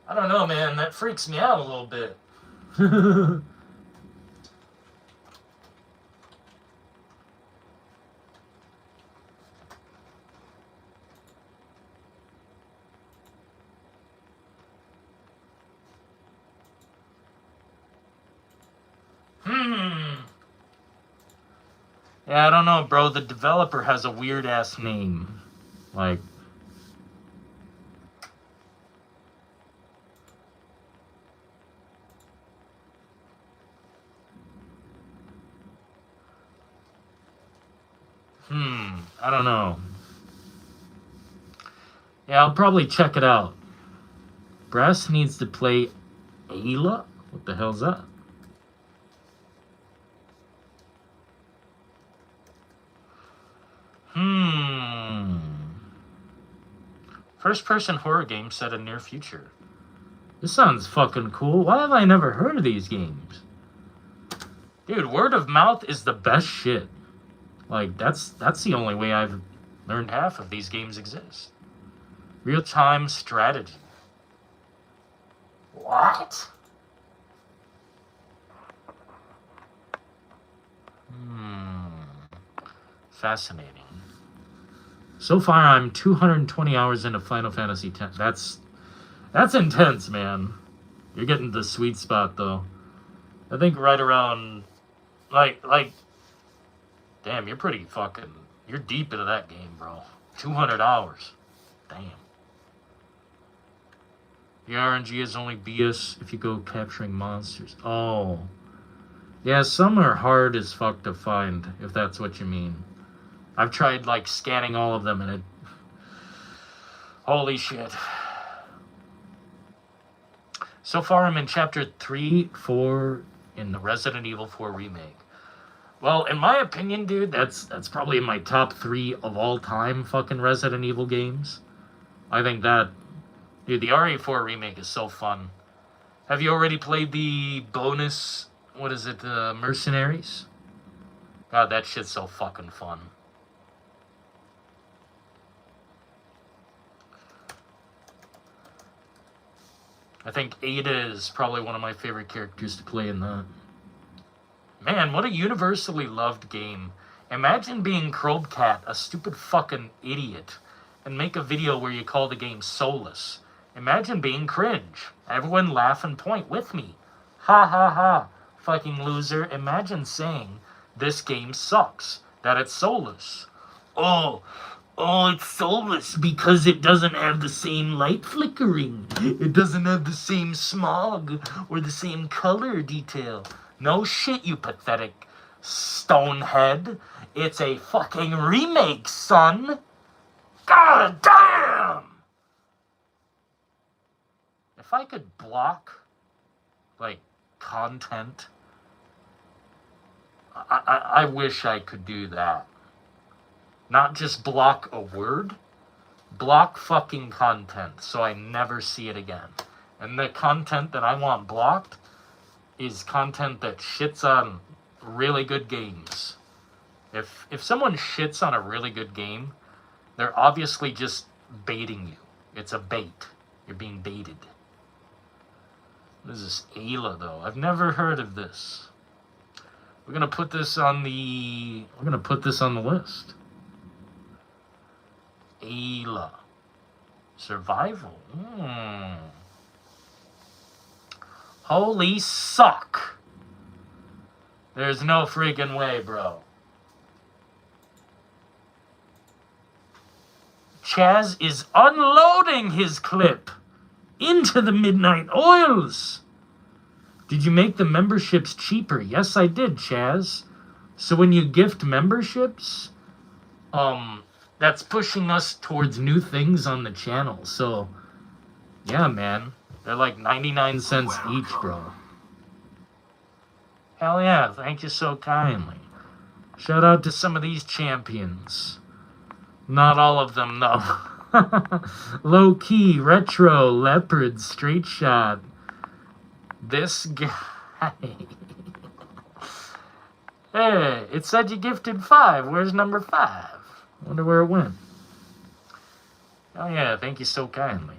I don't know, man. That freaks me out a little bit. Yeah, I don't know, bro. The developer has a weird-ass name. Like... I don't know. Yeah, I'll probably check it out. Brass needs to play Ayla? What the hell's that? First-person horror game set in near future. This sounds fucking cool. Why have I never heard of these games? Dude, word of mouth is the best shit. Like, that's the only way I've learned half of these games exist. Real-time strategy. What? Fascinating. So far, I'm 220 hours into Final Fantasy X. That's intense, man. You're getting the sweet spot, though. I think right around, like, damn, you're pretty fucking, you're deep into that game, bro. 200 hours. Damn. The RNG is only BS if you go capturing monsters. Oh. Yeah, some are hard as fuck to find, if that's what you mean. I've tried, like, scanning all of them, and it... Holy shit. So far, I'm in Chapter 3, 4 in the Resident Evil 4 remake. Well, in my opinion, dude, that's probably in my top 3 of all time fucking Resident Evil games. I think that... Dude, the RE4 remake is so fun. Have you already played the bonus... What is it? Mercenaries? God, that shit's so fucking fun. I think Ada is probably one of my favorite characters to play in that. Man, what a universally loved game. Imagine being Crowcat, a stupid fucking idiot, and make a video where you call the game Soulless, Imagine being cringe. Everyone laugh and point with me. Ha ha ha. Fucking loser. Imagine saying, this game sucks. That it's soulless. Oh, it's soulless because it doesn't have the same light flickering. It doesn't have the same smog or the same color detail. No shit, you pathetic stonehead. It's a fucking remake, son. God damn! If I could block, like, content, I wish I could do that. Not just block a word, block fucking content so I never see it again. And the content that I want blocked is content that shits on really good games. If someone shits on a really good game, they're obviously just baiting you. It's a bait. You're being baited. What is this Ayla, though? I've never heard of this. We're gonna put this on the list. Ayla. Survival. Holy suck. There's no freaking way, bro. Chaz is unloading his clip into the midnight oils. Did you make the memberships cheaper? Yes, I did, Chaz. So when you gift memberships, that's pushing us towards new things on the channel. So, yeah, man. They're like 99 cents each, bro. Hell yeah, thank you so kindly. Shout out to some of these champions. Not all of them, though. Low key, retro, leopard, straight shot. This guy. Hey, it said you gifted 5. Where's number 5? Wonder where it went. Oh yeah, thank you so kindly.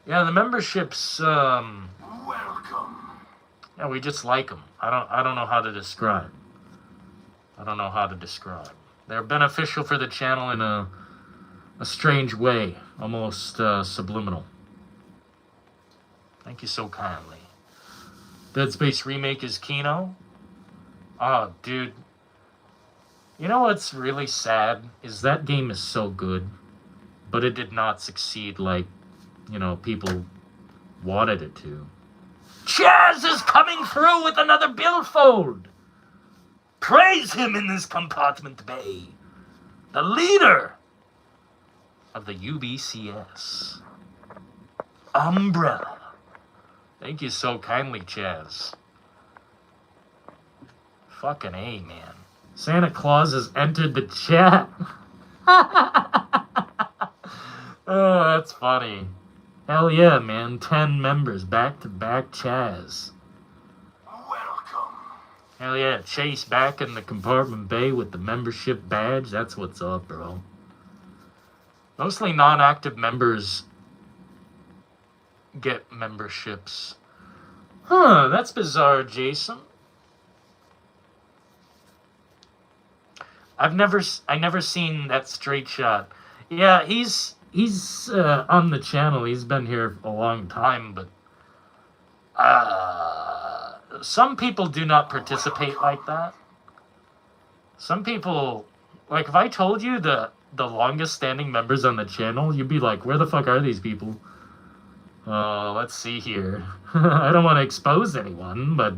Yeah, the memberships. Welcome. Yeah, we just like them. I don't know how to describe. They're beneficial for the channel in a strange way, almost subliminal. Thank you so kindly. Dead Space Remake is Kino. Oh, dude. You know what's really sad? Is that game is so good, but it did not succeed like, people wanted it to. Chaz is coming through with another billfold! Praise him in this compartment bay. The leader of the UBCS. Umbrella. Thank you so kindly, Chaz. Fucking A, man. Santa Claus has entered the chat. Oh, that's funny. Hell yeah, man. 10 members back to back, Chaz. Welcome. Hell yeah, Chase back in the compartment bay with the membership badge. That's what's up, bro. Mostly non-active members get memberships. Huh, that's bizarre, Jason. I never seen that straight shot. Yeah, he's on the channel. He's been here a long time, but some people do not participate like that. Some people, like, if I told you the longest standing members on the channel, you'd be like, where the fuck are these people? Let's see here. I don't want to expose anyone, but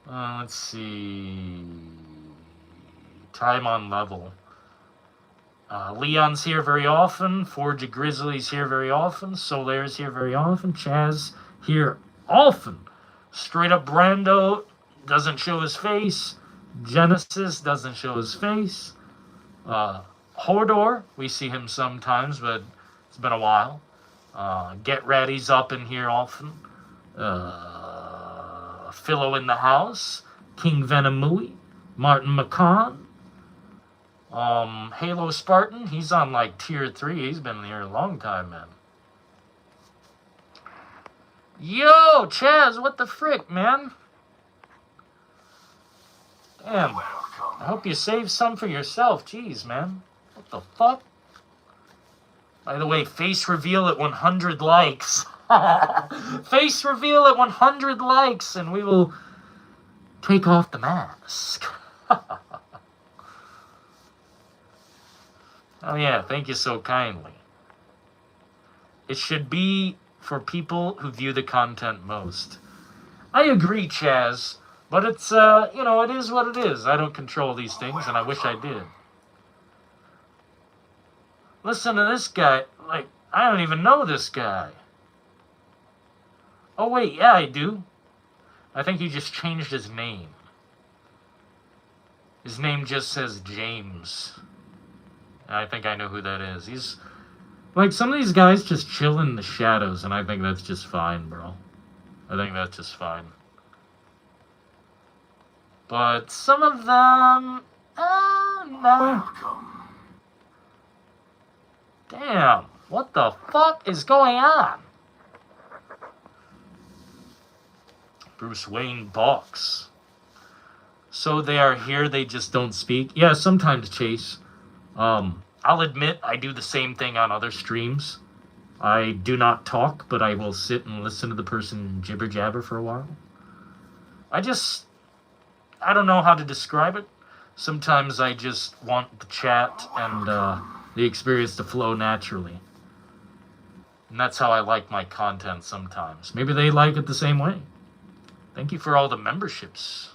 let's see. Time on level. Leon's here very often. Forge Grizzly's here very often. Solaire's here very often. Chaz here often. Straight up Brando doesn't show his face. Genesis doesn't show his face. Hodor, we see him sometimes, but it's been a while. Get Ready's up in here often. Philo in the house. King Venomui. Martin McCon. Halo Spartan, he's on like tier 3. He's been here a long time, man. Yo, Chaz, what the frick, man? Damn. I hope you saved some for yourself. Jeez, man. What the fuck? By the way, face reveal at 100 likes. Face reveal at 100 likes, and we will take off the mask. Oh yeah, thank you so kindly. It should be for people who view the content most. I agree, Chaz, but it's, you know, it is what it is. I don't control these things, and I wish I did. Listen to this guy. Like, I don't even know this guy. Oh, wait, yeah, I do. I think he just changed his name. His name just says James. I think I know who that is. He's... Like, some of these guys just chill in the shadows, and I think that's just fine, bro. I think that's just fine. But some of them... no. Damn, what the fuck is going on? Bruce Wayne box. So they are here, they just don't speak? Yeah, sometimes, Chase. I'll admit I do the same thing on other streams. I do not talk, but I will sit and listen to the person jibber jabber for a while. I don't know how to describe it. Sometimes I just want the chat and the experience to flow naturally. And that's how I like my content sometimes. Maybe they like it the same way. Thank you for all the memberships.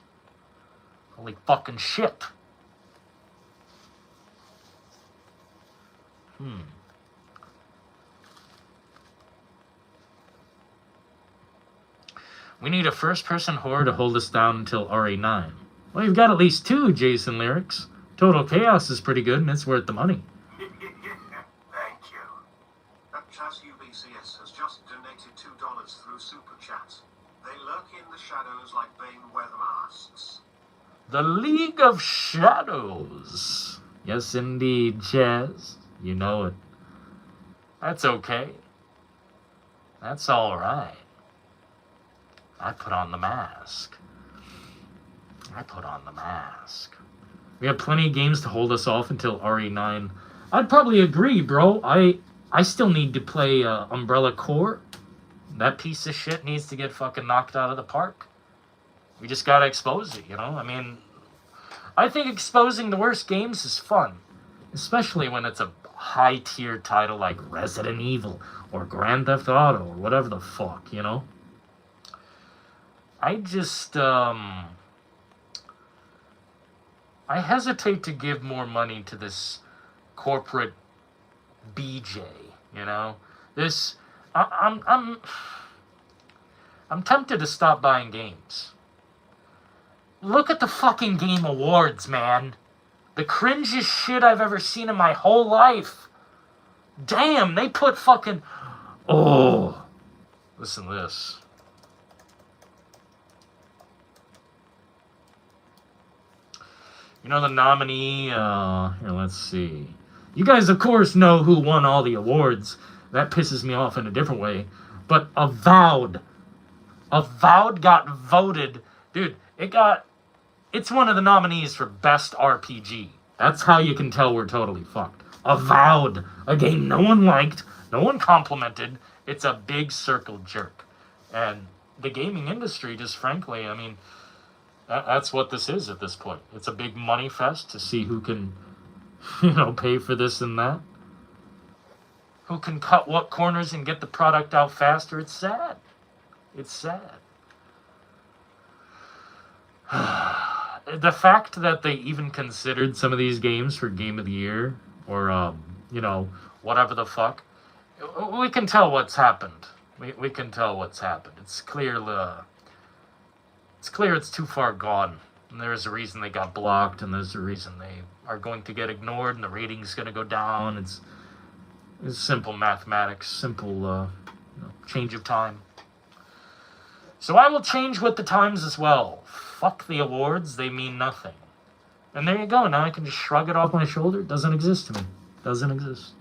Holy fucking shit. We need a first-person horror to hold us down until RE9. Well, you've got at least 2, Jason Lyrics. Total Chaos is pretty good, and it's worth the money. Thank you. Chaz UBCS has just donated $2 through Super Chat. They lurk in the shadows like Bane wear the masks. The League of Shadows. Yes, indeed, Chaz. You know it. That's okay. That's alright. I put on the mask. I put on the mask. We have plenty of games to hold us off until RE9. I'd probably agree, bro. I still need to play Umbrella Corps. That piece of shit needs to get fucking knocked out of the park. We just gotta expose it, you know? I mean, I think exposing the worst games is fun. Especially when it's a high-tier title like Resident Evil or Grand Theft Auto or whatever the fuck, you know? I just, I hesitate to give more money to this corporate BJ, you know? This, I'm tempted to stop buying games. Look at the fucking Game Awards, man. The cringiest shit I've ever seen in my whole life. Damn, they put fucking... Oh. Listen to this. You know the nominee, here, let's see. You guys, of course, know who won all the awards. That pisses me off in a different way. But Avowed got voted. Dude, it's one of the nominees for Best RPG. That's how you can tell we're totally fucked. Avowed, a game no one liked, no one complimented. It's a big circle jerk. And the gaming industry, just frankly, I mean, that's what this is at this point. It's a big money fest to see who can, you know, pay for this and that. Who can cut what corners and get the product out faster. It's sad. It's sad. The fact that they even considered some of these games for Game of the Year or, you know, whatever the fuck, we can tell what's happened. We can tell what's happened. It's clear it's too far gone. And there's a reason they got blocked, and there's a reason they are going to get ignored, and the rating's going to go down. It's simple mathematics, simple you know, change of time. So I will change with the times as well. Fuck the awards, they mean nothing. And there you go, now I can just shrug it off my shoulder. It doesn't exist to me. Doesn't exist.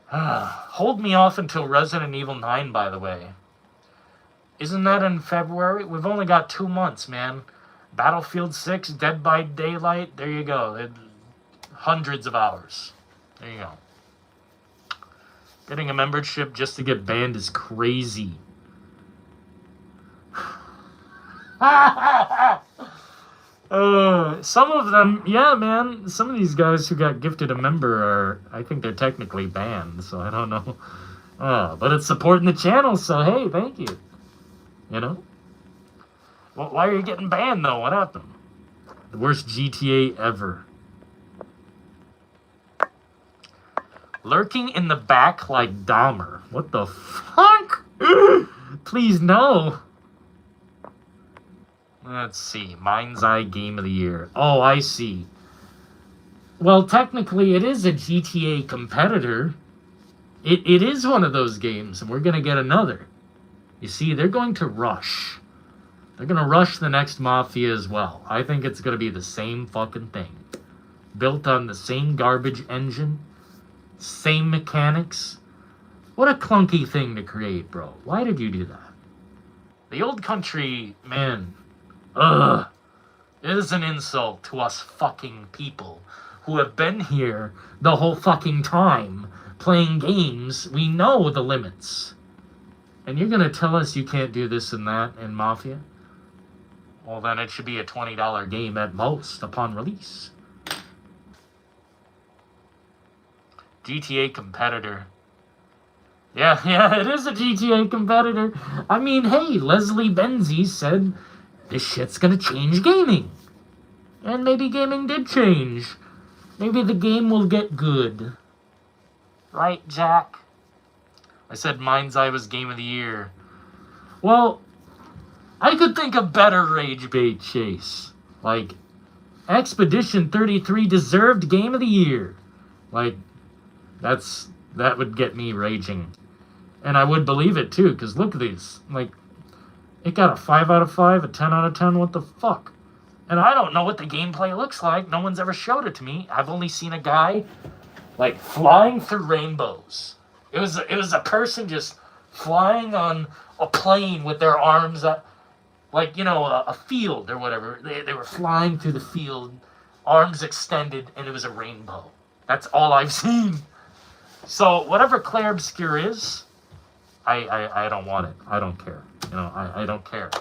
Hold me off until Resident Evil 9, by the way. Isn't that in February? We've only got 2 months, man. Battlefield 6, Dead by Daylight, there you go. Hundreds of hours. There you go. Getting a membership just to get banned is crazy. Some of them, yeah, man. Some of these guys who got gifted a member are, I think they're technically banned, so I don't know. But it's supporting the channel, so hey, thank you. You know? Well, why are you getting banned, though? What happened? The worst GTA ever. Lurking in the back like Dahmer. What the fuck? Please, no. Let's see. Mind's Eye Game of the Year. Oh, I see. Well, technically, it is a GTA competitor. It is one of those games, and we're going to get another. You see, they're going to rush. They're going to rush the next Mafia as well. I think it's going to be the same fucking thing. Built on the same garbage engine. Same mechanics. What a clunky thing to create, bro. Why did you do that? The old country, man... Ugh. It is an insult to us fucking people who have been here the whole fucking time playing games. We know the limits. And you're gonna tell us you can't do this and that in Mafia? Well, then it should be a $20 game at most upon release. GTA competitor. Yeah, it is a GTA competitor. I mean, hey, Leslie Benzie said... this shit's gonna change gaming. And maybe gaming did change. Maybe the game will get good. Right, Jack? I said Mind's Eye was Game of the Year. Well, I could think of better rage bait chase. Like, Expedition 33 deserved Game of the Year. Like, that would get me raging. And I would believe it too, because look at these. Like, it got a 5 out of 5, a 10 out of 10, what the fuck? And I don't know what the gameplay looks like. No one's ever showed it to me. I've only seen a guy, like, flying through rainbows. It was a person just flying on a plane with their arms up, like, you know, a field or whatever. They were flying through the field, arms extended, and it was a rainbow. That's all I've seen. So, whatever Claire Obscure is, I don't want it. I don't care. You know, I don't care.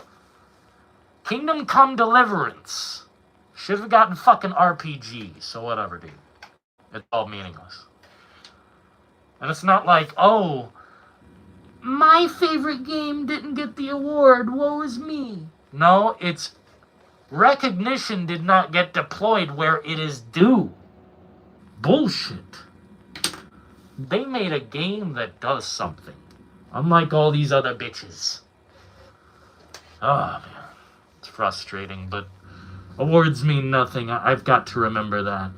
Kingdom Come Deliverance. Should have gotten fucking RPG. So whatever, dude. It's all meaningless. And it's not like, oh, my favorite game didn't get the award. Woe is me. No, it's recognition did not get deployed where it is due. Bullshit. They made a game that does something. Unlike all these other bitches. Oh, man. It's frustrating, but awards mean nothing. I've got to remember that.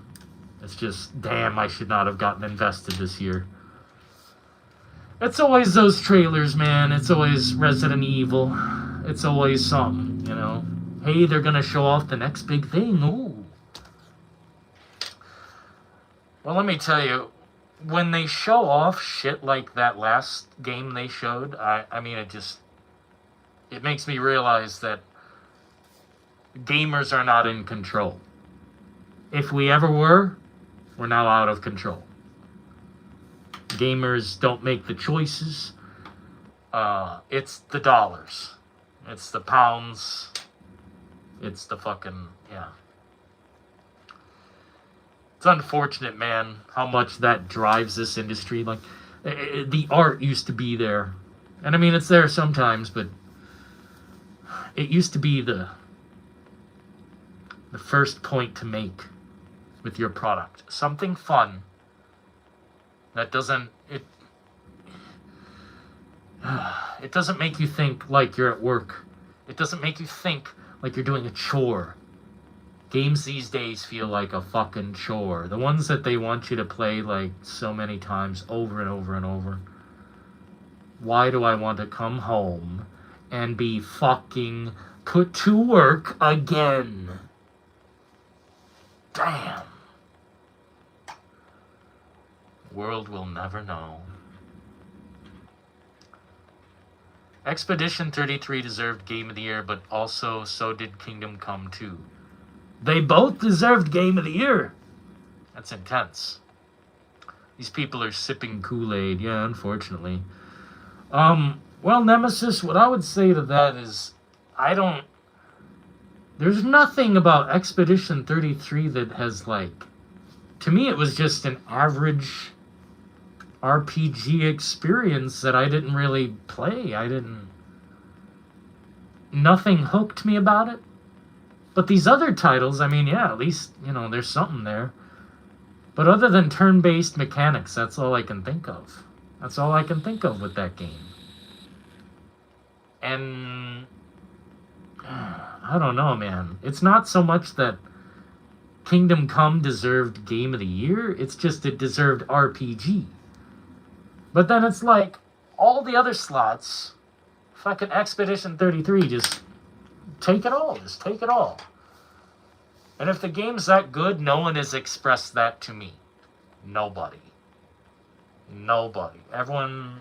It's just, damn, I should not have gotten invested this year. It's always those trailers, man. It's always Resident Evil. It's always something, you know. Hey, they're gonna show off the next big thing. Ooh. Well, let me tell you, when they show off shit like that last game they showed, I mean, it makes me realize that gamers are not in control. If we ever were, we're now out of control. Gamers don't make the choices. It's the dollars. It's the pounds. It's the fucking, yeah. It's unfortunate, man, how much that drives this industry. Like, the art used to be there. And I mean, it's there sometimes, but it used to be the first point to make with your product. Something fun that doesn't, it doesn't make you think like you're at work. It doesn't make you think like you're doing a chore. Games these days feel like a fucking chore. The ones that they want you to play like so many times over and over and over. Why do I want to come home and be fucking put to work again? Damn. World will never know. Expedition 33 deserved Game of the Year, but also so did Kingdom Come 2. They both deserved Game of the Year. That's intense. These people are sipping Kool-Aid. Yeah, unfortunately. Well, Nemesis, what I would say to that is, there's nothing about Expedition 33 that has, like, to me it was just an average RPG experience that I didn't really play. Nothing hooked me about it. But these other titles, I mean, yeah, at least, there's something there. But other than turn-based mechanics, that's all I can think of. That's all I can think of with that game. And I don't know, man. It's not so much that Kingdom Come deserved Game of the Year, it's just it deserved RPG. But then it's like, all the other slots, fucking Expedition 33, just take it all. Just take it all. And if the game's that good, no one has expressed that to me. Nobody. Everyone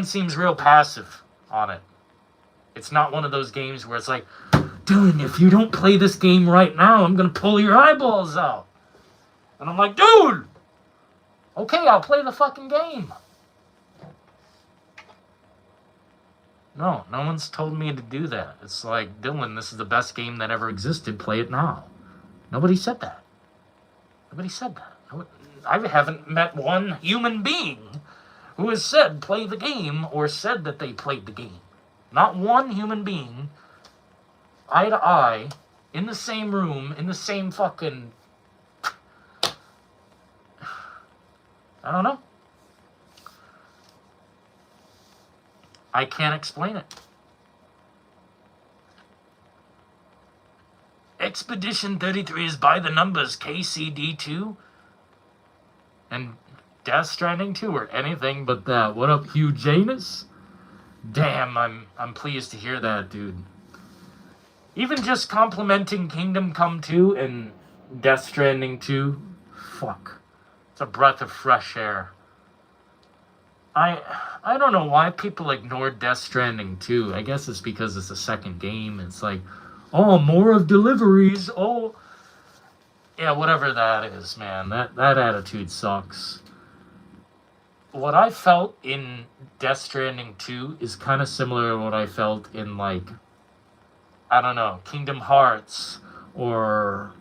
seems real passive on it. It's not one of those games where it's like, Dylan, if you don't play this game right now, I'm going to pull your eyeballs out. And I'm like, dude! Okay, I'll play the fucking game. No one's told me to do that. It's like, Dylan, this is the best game that ever existed. Play it now. Nobody said that. I haven't met one human being who has said play the game or said that they played the game. Not one human being, eye to eye, in the same room, in the same fucking... I don't know. I can't explain it. Expedition 33 is by the numbers KCD2 and Death Stranding 2 or anything but that. What up, Hugh Janus? Damn, I'm pleased to hear that, dude. Even just complimenting Kingdom Come 2 and Death Stranding 2, fuck. It's a breath of fresh air. I don't know why people ignore Death Stranding 2. I guess it's because it's a second game. It's like, oh, more of deliveries. Oh, yeah, whatever that is, man. That attitude sucks. What I felt in Death Stranding 2 is kind of similar to what I felt in, like, I don't know, Kingdom Hearts or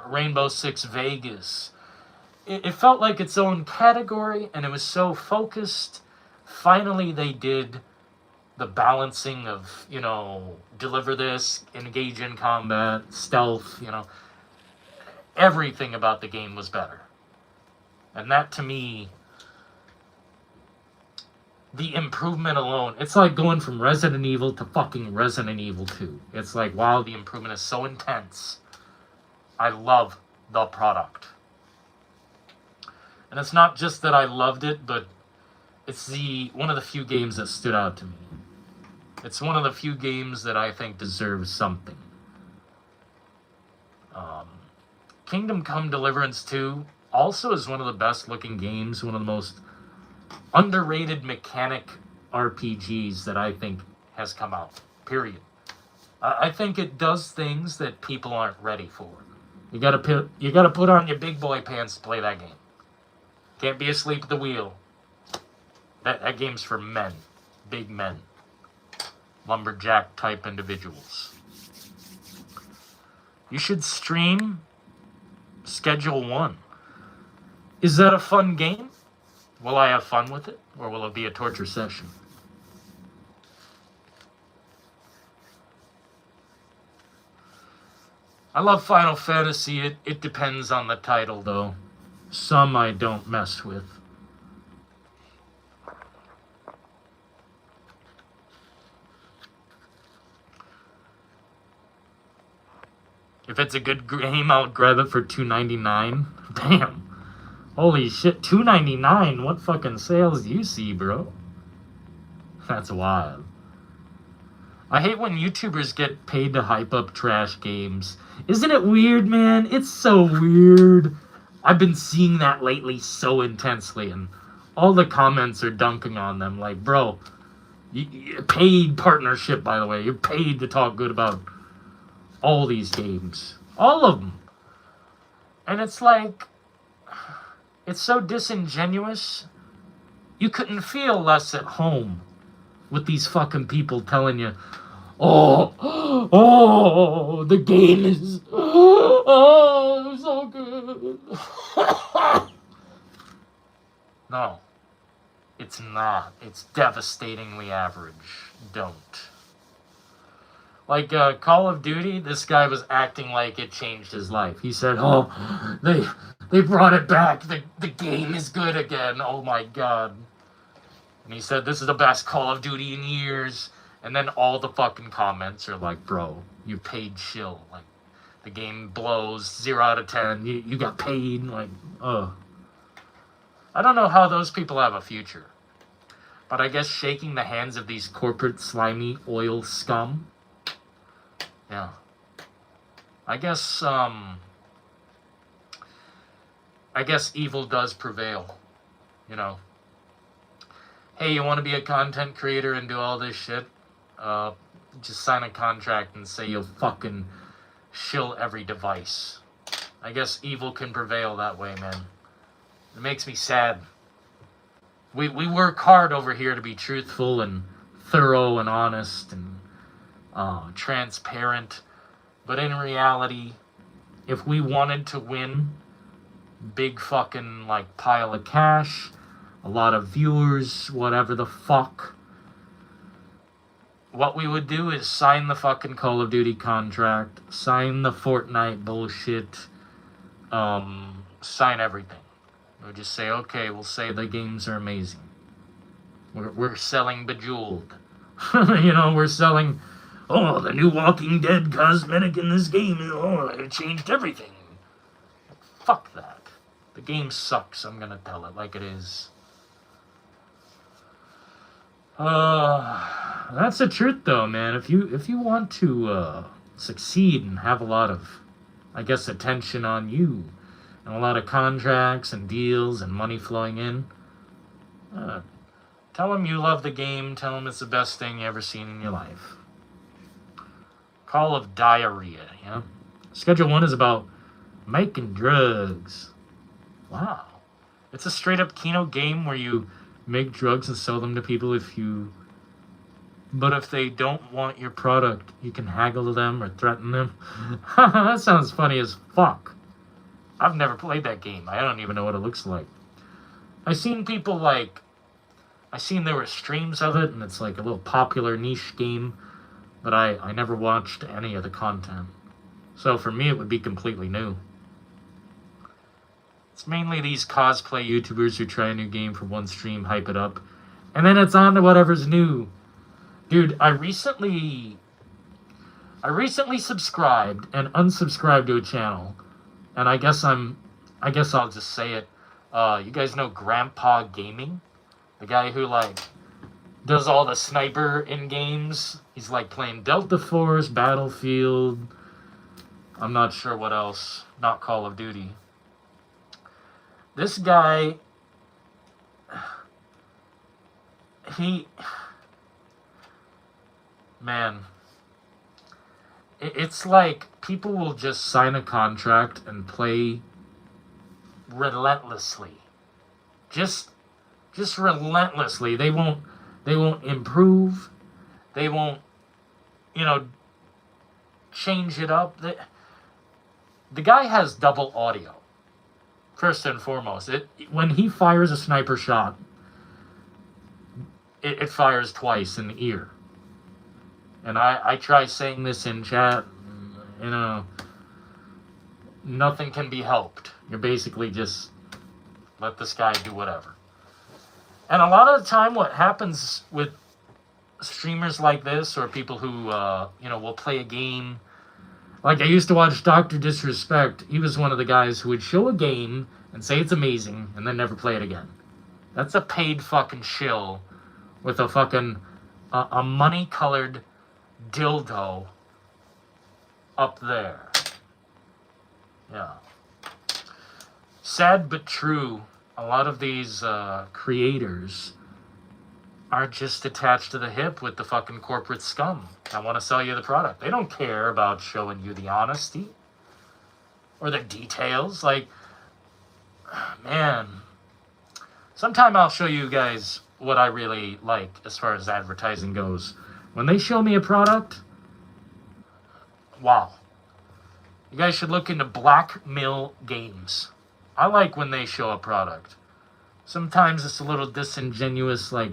Rainbow Six Vegas. It felt like its own category, and it was so focused. Finally, they did the balancing of, deliver this, engage in combat, stealth, Everything about the game was better. And that, to me, the improvement alone, it's like going from Resident Evil to fucking Resident Evil 2. It's like, wow, the improvement is so intense. I love the product. And it's not just that I loved it, but it's one of the few games that stood out to me. It's one of the few games that I think deserves something. Kingdom Come Deliverance 2 also is one of the best looking games, one of the most underrated mechanic RPGs that I think has come out, period. I think it does things that people aren't ready for. You gotta put on your big boy pants to play that game. Can't be asleep at the wheel. That game's for men. Big men. Lumberjack type individuals. You should stream Schedule 1. Is that a fun game? Will I have fun with it? Or will it be a torture session? I love Final Fantasy. It depends on the title, though. Some I don't mess with. If it's a good game, I'll grab it for $2.99. Damn. Holy shit, $2.99? What fucking sales do you see, bro? That's wild. I hate when YouTubers get paid to hype up trash games. Isn't it weird, man? It's so weird. I've been seeing that lately so intensely, and all the comments are dunking on them. Like, bro, paid partnership, by the way. You're paid to talk good about all these games. All of them. And it's like, It's so disingenuous. You couldn't feel less at home with these fucking people telling you, oh, the game is, oh, so good. No, it's not. It's devastatingly average. Don't. Like Call of Duty, this guy was acting like it changed his life. He said, "Oh, they brought it back. The game is good again. Oh my god." And he said, "This is the best Call of Duty in years." And then all the fucking comments are like, "Bro, you paid shill. Like, the game blows 0 out of 10. You got paid." Like, ugh. I don't know how those people have a future. But I guess shaking the hands of these corporate slimy oil scum. Yeah. I guess evil does prevail. You know. Hey, you want to be a content creator and do all this shit? Just sign a contract and say you'll fucking shill every device. I guess evil can prevail that way, man. It makes me sad. We work hard over here to be truthful and thorough and honest and transparent. But in reality, if we wanted to win big fucking like pile of cash, a lot of viewers, whatever the fuck, what we would do is sign the fucking Call of Duty contract, sign the Fortnite bullshit, sign everything. We'll just say, okay, we'll say the games are amazing. We're selling Bejeweled. You know, we're selling, oh, the new Walking Dead cosmetic in this game, oh, it changed everything. Fuck that. The game sucks, I'm gonna tell it like it is. That's the truth though, man. If you want to succeed and have a lot of, I guess, attention on you, and a lot of contracts and deals and money flowing in, tell them you love the game. Tell them it's the best thing you ever seen in your life. Call of Diarrhea, you know? Schedule 1 is about making drugs. Wow. It's a straight up Kino game where you make drugs and sell them to people but if they don't want your product, you can haggle them or threaten them. That sounds funny as fuck. I've never played that game. I don't even know what it looks like. I seen there were streams of it, and it's like a little popular niche game, but I never watched any of the content. So for me, it would be completely new. It's mainly these cosplay YouTubers who try a new game for one stream, hype it up, and then it's on to whatever's new. Dude, I recently subscribed and unsubscribed to a channel, and I guess I'll just say it. You guys know Grandpa Gaming? The guy who, like, does all the sniper in games. He's, like, playing Delta Force, Battlefield. I'm not sure what else. Not Call of Duty. This guy, man, it's like people will just sign a contract and play relentlessly. Just relentlessly. They won't improve. They won't, change it up. The guy has double audio. First and foremost, when he fires a sniper shot, it fires twice in the ear. And I try saying this in chat, nothing can be helped. You're basically just let this guy do whatever. And a lot of the time what happens with streamers like this, or people who, will play a game. Like, I used to watch Dr. Disrespect. He was one of the guys who would show a game and say it's amazing and then never play it again. That's a paid fucking shill with a fucking, a money-colored dildo up there. Yeah. Sad but true, a lot of these creators are just attached to the hip with the fucking corporate scum. I want to sell you the product. They don't care about showing you the honesty or the details. Like, Man. Sometime I'll show you guys what I really like as far as advertising goes. When they show me a product, wow. You guys should look into Black Mill Games. I like when they show a product. Sometimes it's a little disingenuous, like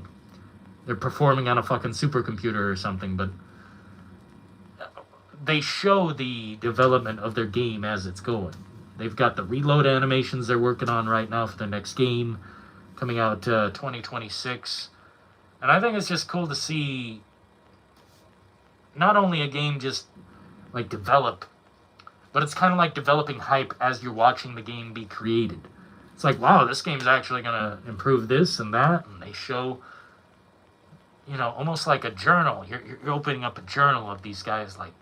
they're performing on a fucking supercomputer or something, but they show the development of their game as it's going. They've got the reload animations they're working on right now for their next game, coming out 2026. And I think it's just cool to see not only a game just like develop, but it's kind of like developing hype as you're watching the game be created. It's like, wow, this game's actually going to improve this and that. And they show, you know, almost like a journal. You're opening up a journal of these guys, like,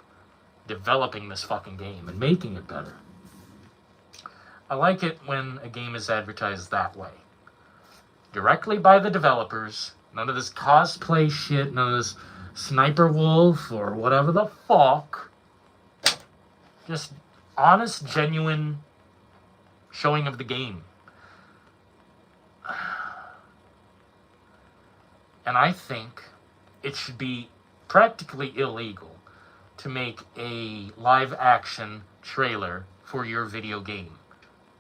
developing this fucking game and making it better. I like it when a game is advertised that way. Directly by the developers. None of this cosplay shit. None of this Sniper Wolf or whatever the fuck. Just honest, genuine showing of the game. And I think it should be practically illegal to make a live action trailer for your video game.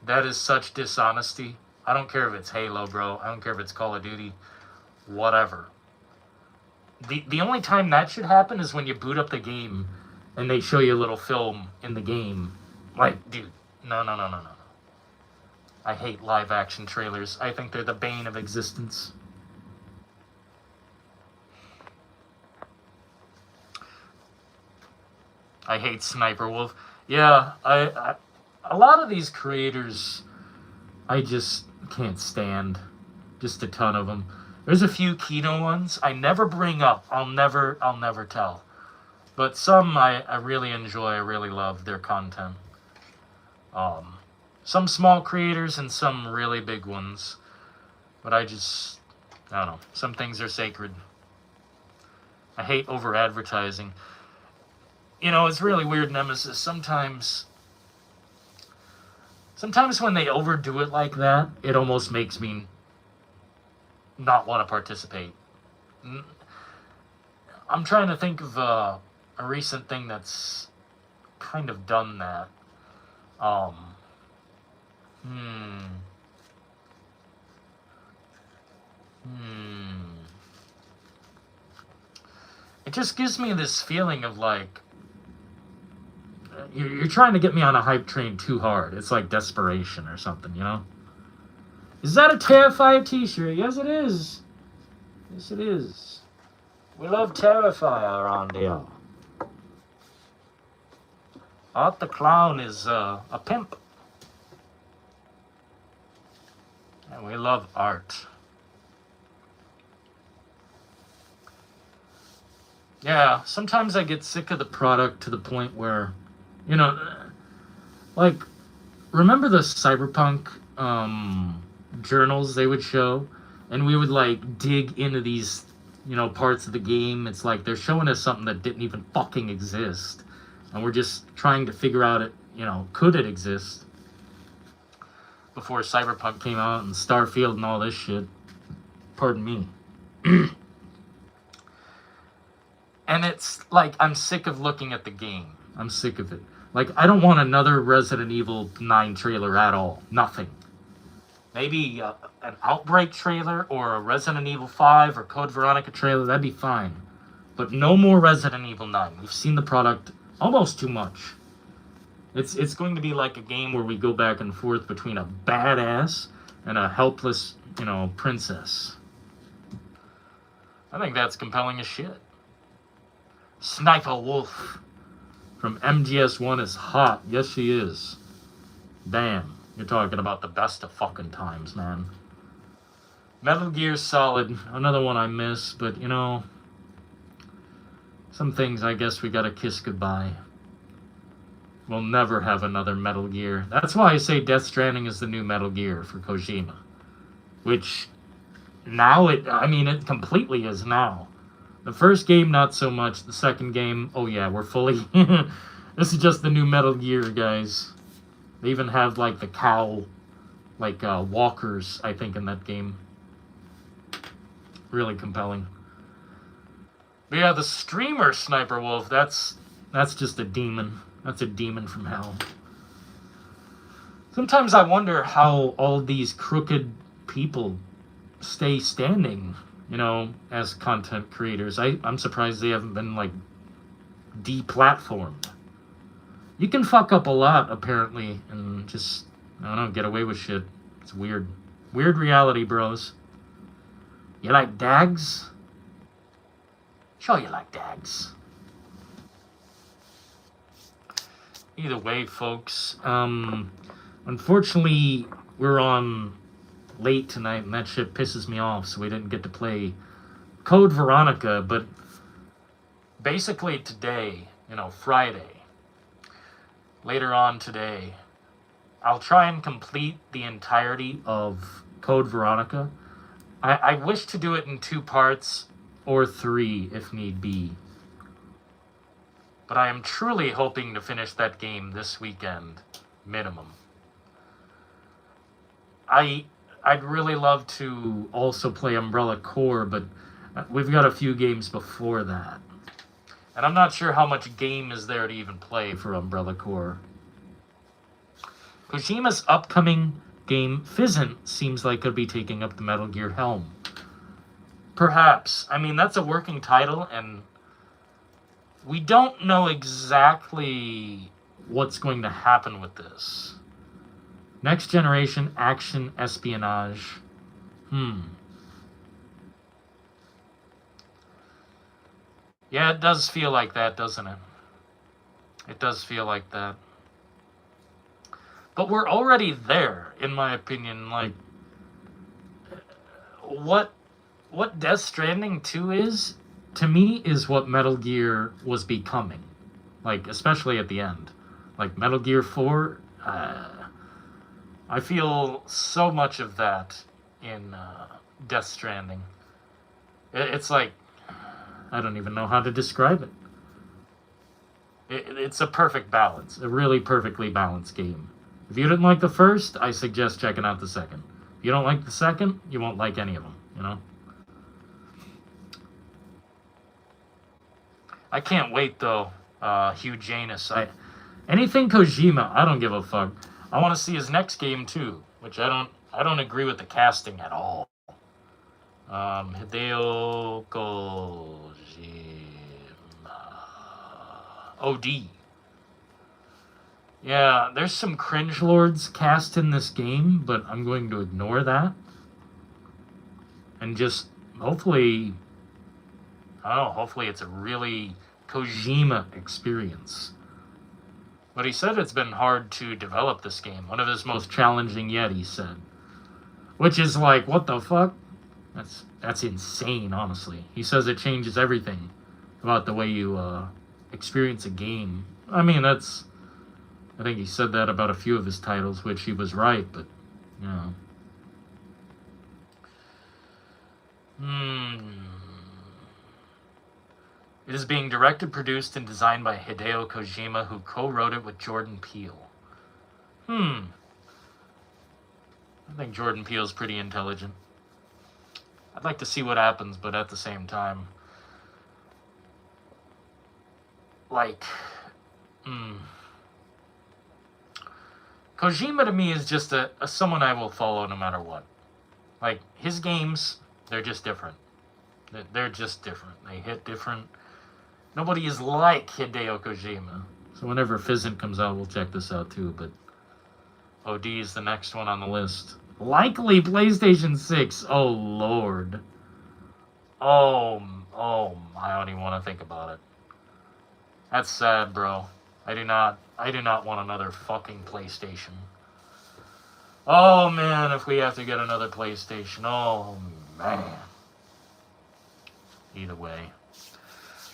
That is such dishonesty. I don't care if it's Halo, bro. I don't care if it's Call of Duty. Whatever. The only time that should happen is when you boot up the game and they show you a little film in the game. Like, dude, no. I hate live action trailers. I think they're the bane of existence. I hate Sniper Wolf. Yeah, I a lot of these creators I just can't stand. Just a ton of them. There's a few Kino ones I never bring up. I'll never tell. But some I really enjoy. I really love their content. Some small creators and some really big ones. But I don't know. Some things are sacred. I hate over-advertising. You know, it's really weird, Nemesis. Sometimes when they overdo it like that, it almost makes me not want to participate. I'm trying to think of a recent thing that's kind of done that. It just gives me this feeling of like, you're trying to get me on a hype train too hard. It's like desperation or something, you know? Is that a Terrifier t-shirt? Yes, it is. Yes, it is. We love Terrifier around here. Art the Clown is a pimp. And we love art. Yeah, sometimes I get sick of the product to the point where, you know, like, remember the Cyberpunk journals they would show? And we would, like, dig into these, you know, parts of the game. It's like they're showing us something that didn't even fucking exist. And we're just trying to figure out it, you know, could it exist? Before Cyberpunk came out and Starfield and all this shit. Pardon me. And it's like, I'm sick of looking at the game. I'm sick of it. Like, I don't want another Resident Evil 9 trailer at all. Nothing. Maybe an Outbreak trailer or a Resident Evil 5 or Code Veronica trailer. That'd be fine. But no more Resident Evil 9. We've seen the product almost too much. It's going to be like a game where we go back and forth between a badass and a helpless, you know, princess. I think that's compelling as shit. Sniper Wolf from MGS1 is hot. Yes, she is. Damn. You're talking about the best of fucking times, man. Metal Gear Solid. Another one I miss, but, you know, some things I guess we gotta kiss goodbye. We'll never have another Metal Gear. That's why I say Death Stranding is the new Metal Gear for Kojima. Which, now it completely is now. The first game, not so much. The second game, oh yeah, we're fully... This is just the new Metal Gear, guys. They even have, like, the cow like walkers, I think, in that game. Really compelling. But yeah, the streamer Sniper Wolf, that's just a demon. That's a demon from hell. Sometimes I wonder how all these crooked people stay standing, you know, as content creators. I'm surprised they haven't been, like, deplatformed. You can fuck up a lot, apparently, and just, I don't know, get away with shit. It's weird. Weird reality, bros. You like dags? Sure you like dags. Either way, folks, unfortunately, we're on late tonight, and that shit pisses me off, so we didn't get to play Code Veronica, but basically today, you know, Friday, later on today, I'll try and complete the entirety of Code Veronica. I wish to do it in 2 parts, or 3 if need be. But I am truly hoping to finish that game this weekend, minimum. I'd really love to also play Umbrella Corps, but we've got a few games before that. And I'm not sure how much game is there to even play for Umbrella Corps. Kojima's upcoming game, Fizzant, seems like it'll be taking up the Metal Gear helm. Perhaps. I mean, that's a working title, and we don't know exactly what's going to happen with this. Next generation action espionage. Yeah, it does feel like that, doesn't it? It does feel like that. But we're already there, in my opinion. Like, what Death Stranding 2 is, to me, is what Metal Gear was becoming. Like, especially at the end. Like, Metal Gear 4, I feel so much of that in Death Stranding. It's like, I don't even know how to describe it. It's a perfect balance. A really perfectly balanced game. If you didn't like the first, I suggest checking out the second. If you don't like the second, you won't like any of them, you know? I can't wait, though, Hugh Janus. Anything Kojima, I don't give a fuck. I want to see his next game, too, which I don't agree with the casting at all. Hideo Kojima. OD. Yeah, there's some cringelords cast in this game, but I'm going to ignore that. And just, hopefully, I don't know, hopefully it's a really Kojima experience. But he said it's been hard to develop this game. One of his most challenging yet, he said. Which is like, what the fuck? That's insane, honestly. He says it changes everything about the way you experience a game. I mean, I think he said that about a few of his titles, which he was right, but, you know. It is being directed, produced, and designed by Hideo Kojima, who co-wrote it with Jordan Peele. I think Jordan Peele's pretty intelligent. I'd like to see what happens, but at the same time, like, Kojima to me is just a someone I will follow no matter what. Like, his games, they're just different. They're just different. They hit different. Nobody is like Hideo Kojima. So whenever Fizzant comes out, we'll check this out too, but OD is the next one on the list. Likely PlayStation 6. Oh, Lord. Oh, I don't even want to think about it. That's sad, bro. I do not want another fucking PlayStation. Oh, man, if we have to get another PlayStation. Oh, man. Either way.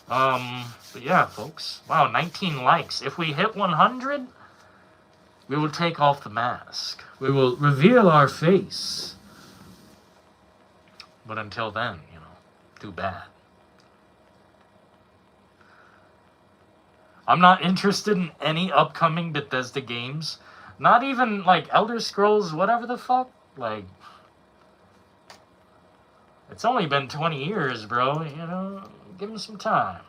But yeah, folks. Wow, 19 likes. If we hit 100, we will take off the mask. We will reveal our face. But until then, you know, too bad. I'm not interested in any upcoming Bethesda games. Not even, like, Elder Scrolls, whatever the fuck? Like, it's only been 20 years, bro, you know? Give him some time.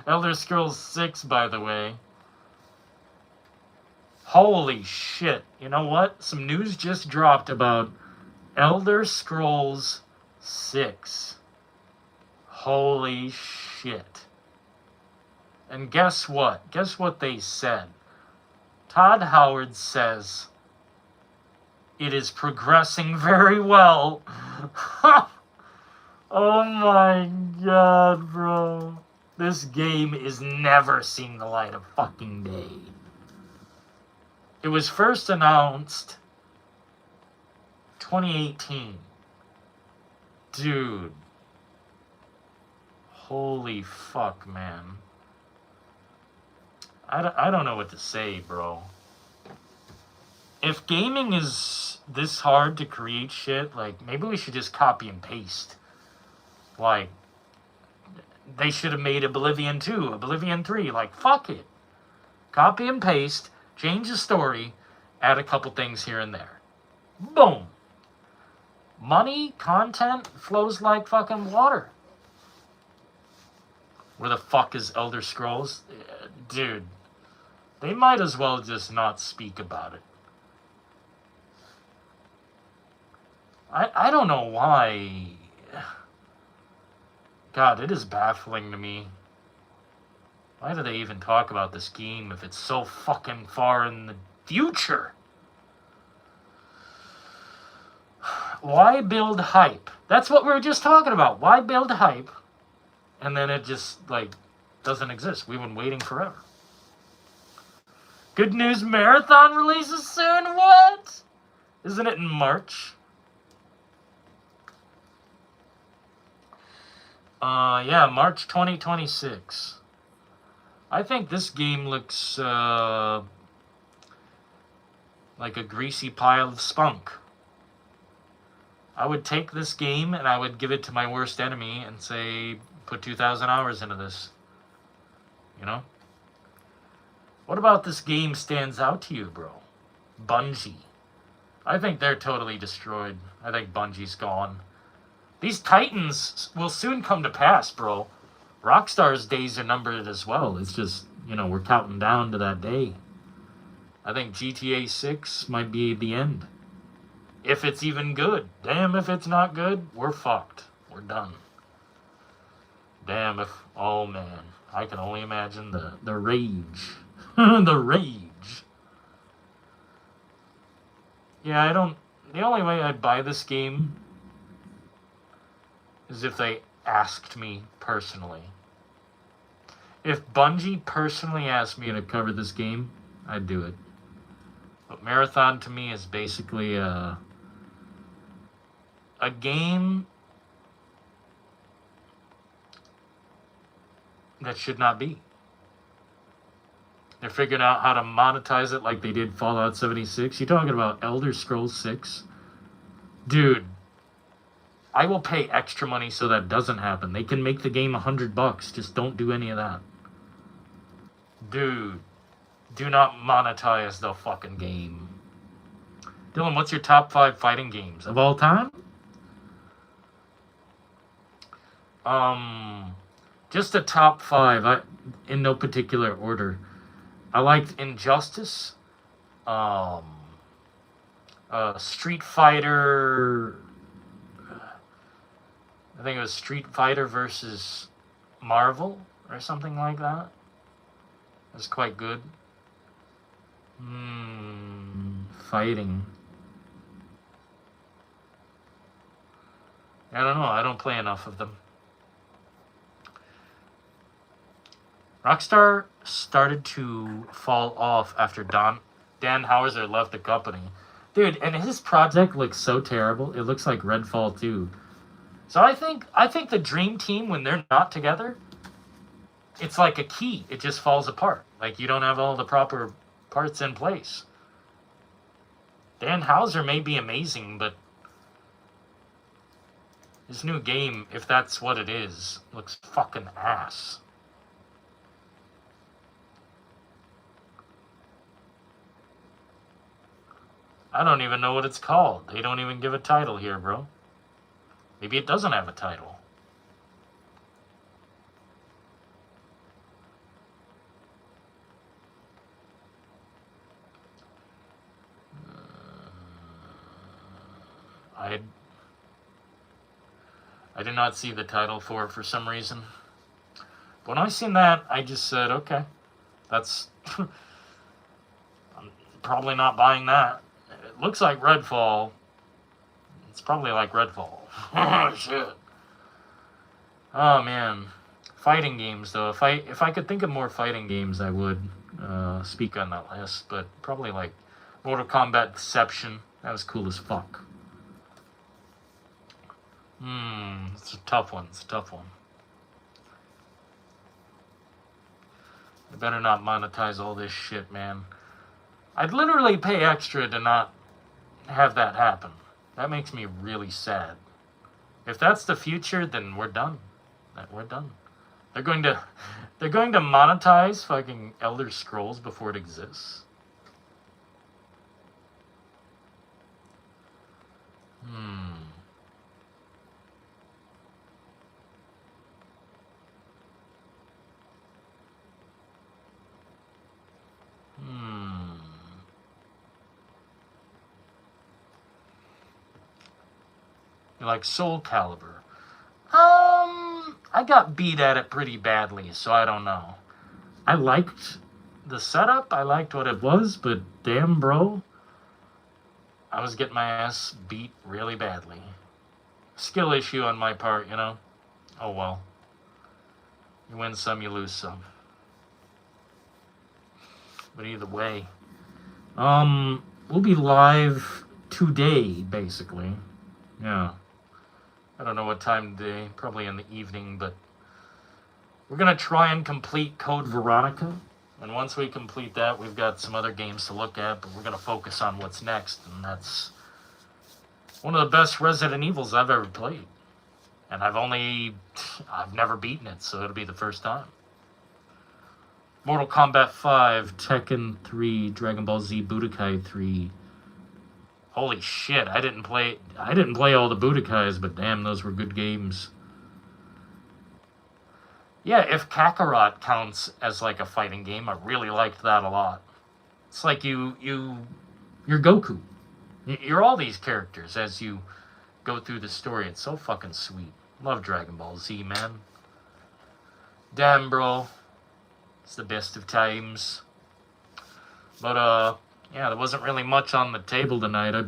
Elder Scrolls 6, by the way. Holy shit. You know what? Some news just dropped about Elder Scrolls 6. Holy shit. And guess what? Guess what they said? Todd Howard says it is progressing very well. Oh my god, bro. This game is never seeing the light of fucking day. It was first announced 2018. Dude. Holy fuck, man. I don't know what to say, bro. If gaming is this hard to create shit, like, maybe we should just copy and paste. Like, they should have made Oblivion 2, Oblivion 3. Like, fuck it. Copy and paste, change the story, add a couple things here and there. Boom. Money, content flows like fucking water. Where the fuck is Elder Scrolls? Dude, they might as well just not speak about it. I don't know why. God, it is baffling to me. Why do they even talk about this game if it's so fucking far in the future? Why build hype? That's what we were just talking about. Why build hype? And then it just, like, doesn't exist. We've been waiting forever. Good News Marathon releases soon? What? Isn't it in March? Yeah, March 2026. I think this game looks, like a greasy pile of spunk. I would take this game and I would give it to my worst enemy and say, put 2,000 hours into this. You know? What about this game stands out to you, bro? Bungie. I think they're totally destroyed. I think Bungie's gone. These Titans will soon come to pass, bro. Rockstar's days are numbered as well. It's just, you know, we're counting down to that day. I think GTA 6 might be the end. If it's even good. Damn, if it's not good, we're fucked. We're done. Damn if... Oh, man. I can only imagine the rage. The rage. Yeah, I don't... The only way I'd buy this game is if they asked me personally. If Bungie personally asked me to cover this game, I'd do it. But Marathon to me is basically a game that should not be. They're figuring out how to monetize it like they did Fallout 76. You're talking about Elder Scrolls 6? Dude, I will pay extra money so that doesn't happen. They can make the game $100. Just don't do any of that. Dude, do not monetize the fucking game. Dylan, what's your top 5 fighting games of all time? Just a top 5, in no particular order. I liked Injustice, Street Fighter. I think it was Street Fighter versus Marvel or something like that. It was quite good. Fighting. I don't know. I don't play enough of them. Rockstar started to fall off after Dan Houser left the company. Dude, and his project looks so terrible. It looks like Redfall 2. So I think the dream team, when they're not together, it's like a key. It just falls apart. Like, you don't have all the proper parts in place. Dan Houser may be amazing, but his new game, if that's what it is, looks fucking ass. I don't even know what it's called. They don't even give a title here, bro. Maybe it doesn't have a title. I did not see the title for it for some reason. But when I seen that, I just said, okay, that's... I'm probably not buying that. It looks like Redfall. It's probably like Redfall. Oh, shit. Oh, man. Fighting games, though. If I could think of more fighting games, I would speak on that list. But probably like Mortal Kombat Deception. That was cool as fuck. It's a tough one. It's a tough one. I better not monetize all this shit, man. I'd literally pay extra to not have that happen. That makes me really sad. If that's the future, then we're done. We're done. They're going to monetize fucking Elder Scrolls before it exists. Like Soul Calibur. I got beat at it pretty badly, so I don't know. I liked the setup, I liked what it was, but damn, bro, I was getting my ass beat really badly. Skill issue on my part, you know? Oh well. You win some, you lose some. But either way, we'll be live today, basically. Yeah. I don't know what time today, probably in the evening, but we're going to try and complete Code Veronica. And once we complete that, we've got some other games to look at, but we're going to focus on what's next. And that's one of the best Resident Evils I've ever played. And I've never beaten it, so it'll be the first time. Mortal Kombat 5, Tekken 3, Dragon Ball Z Budokai 3. Holy shit, I didn't play all the Budokais, but damn, those were good games. Yeah, if Kakarot counts as like a fighting game, I really liked that a lot. It's like you're Goku. You're all these characters as you go through the story. It's so fucking sweet. Love Dragon Ball Z, man. Damn, bro. It's the best of times. But, yeah, there wasn't really much on the table tonight. I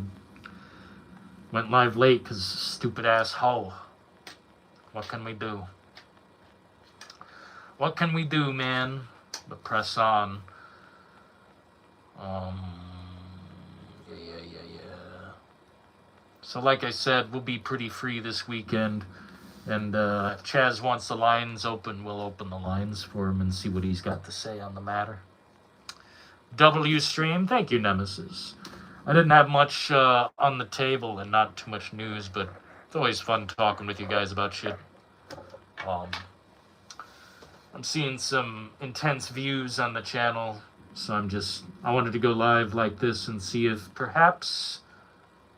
went live late because stupid ass hoe. What can we do? What can we do, man? But press on. Yeah. So like I said, we'll be pretty free this weekend. And if Chaz wants the lines open, we'll open the lines for him and see what he's got to say on the matter. W stream, thank you, Nemesis. I didn't have much on the table and not too much news, but it's always fun talking with you guys about shit. I'm seeing some intense views on the channel, so I wanted to go live like this and see if perhaps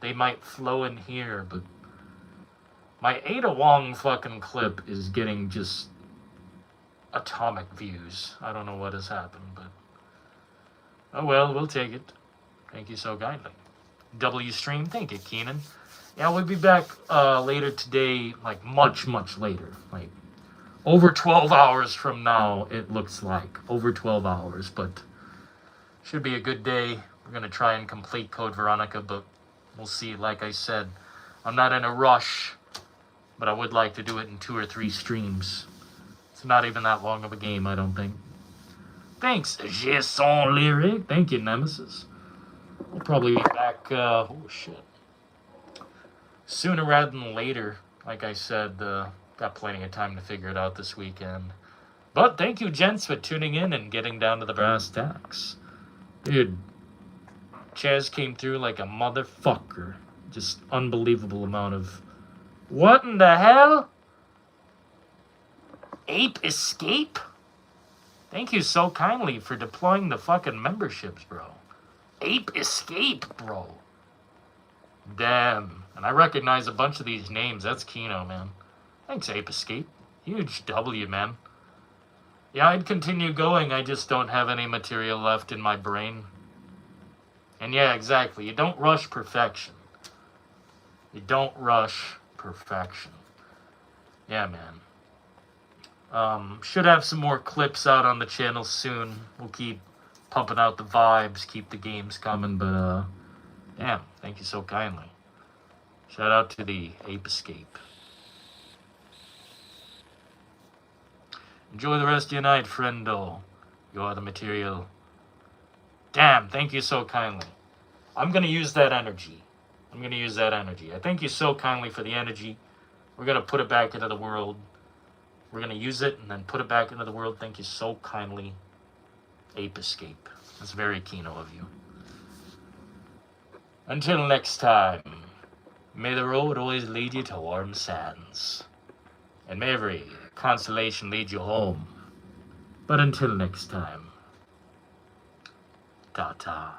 they might flow in here, but my Ada Wong fucking clip is getting just atomic views. I don't know what has happened, but oh well, we'll take it. Thank you so kindly. W stream, thank you, Keenan. Yeah, we'll be back later today, like much, much later. Like over 12 hours from now, it looks like. Over 12 hours, but should be a good day. We're going to try and complete Code Veronica, but we'll see. Like I said, I'm not in a rush, but I would like to do it in 2 or 3 streams. It's not even that long of a game, I don't think. Thanks, Jason Lyric. Thank you, Nemesis. We'll probably be back, oh shit, sooner rather than later. Like I said, got plenty of time to figure it out this weekend. But thank you, gents, for tuning in and getting down to the brass tacks. Dude, Chaz came through like a motherfucker. Just unbelievable amount of... What in the hell? Ape Escape? Thank you so kindly for deploying the fucking memberships, bro. Ape Escape, bro. Damn. And I recognize a bunch of these names. That's Kino, man. Thanks, Ape Escape. Huge W, man. Yeah, I'd continue going. I just don't have any material left in my brain. And yeah, exactly. You don't rush perfection. You don't rush perfection. Yeah, man. Should have some more clips out on the channel soon. We'll keep pumping out the vibes, keep the games coming, but damn, thank you so kindly. Shout out to the Ape Escape. Enjoy the rest of your night, friendo. You are the material. Damn, thank you so kindly. I'm gonna use that energy. I thank you so kindly for the energy. We're gonna put it back into the world. We're going to use it and then put it back into the world. Thank you so kindly, Ape Escape. That's very Kino of you. Until next time, may the road always lead you to warm sands. And may every constellation lead you home. But until next time, ta-ta.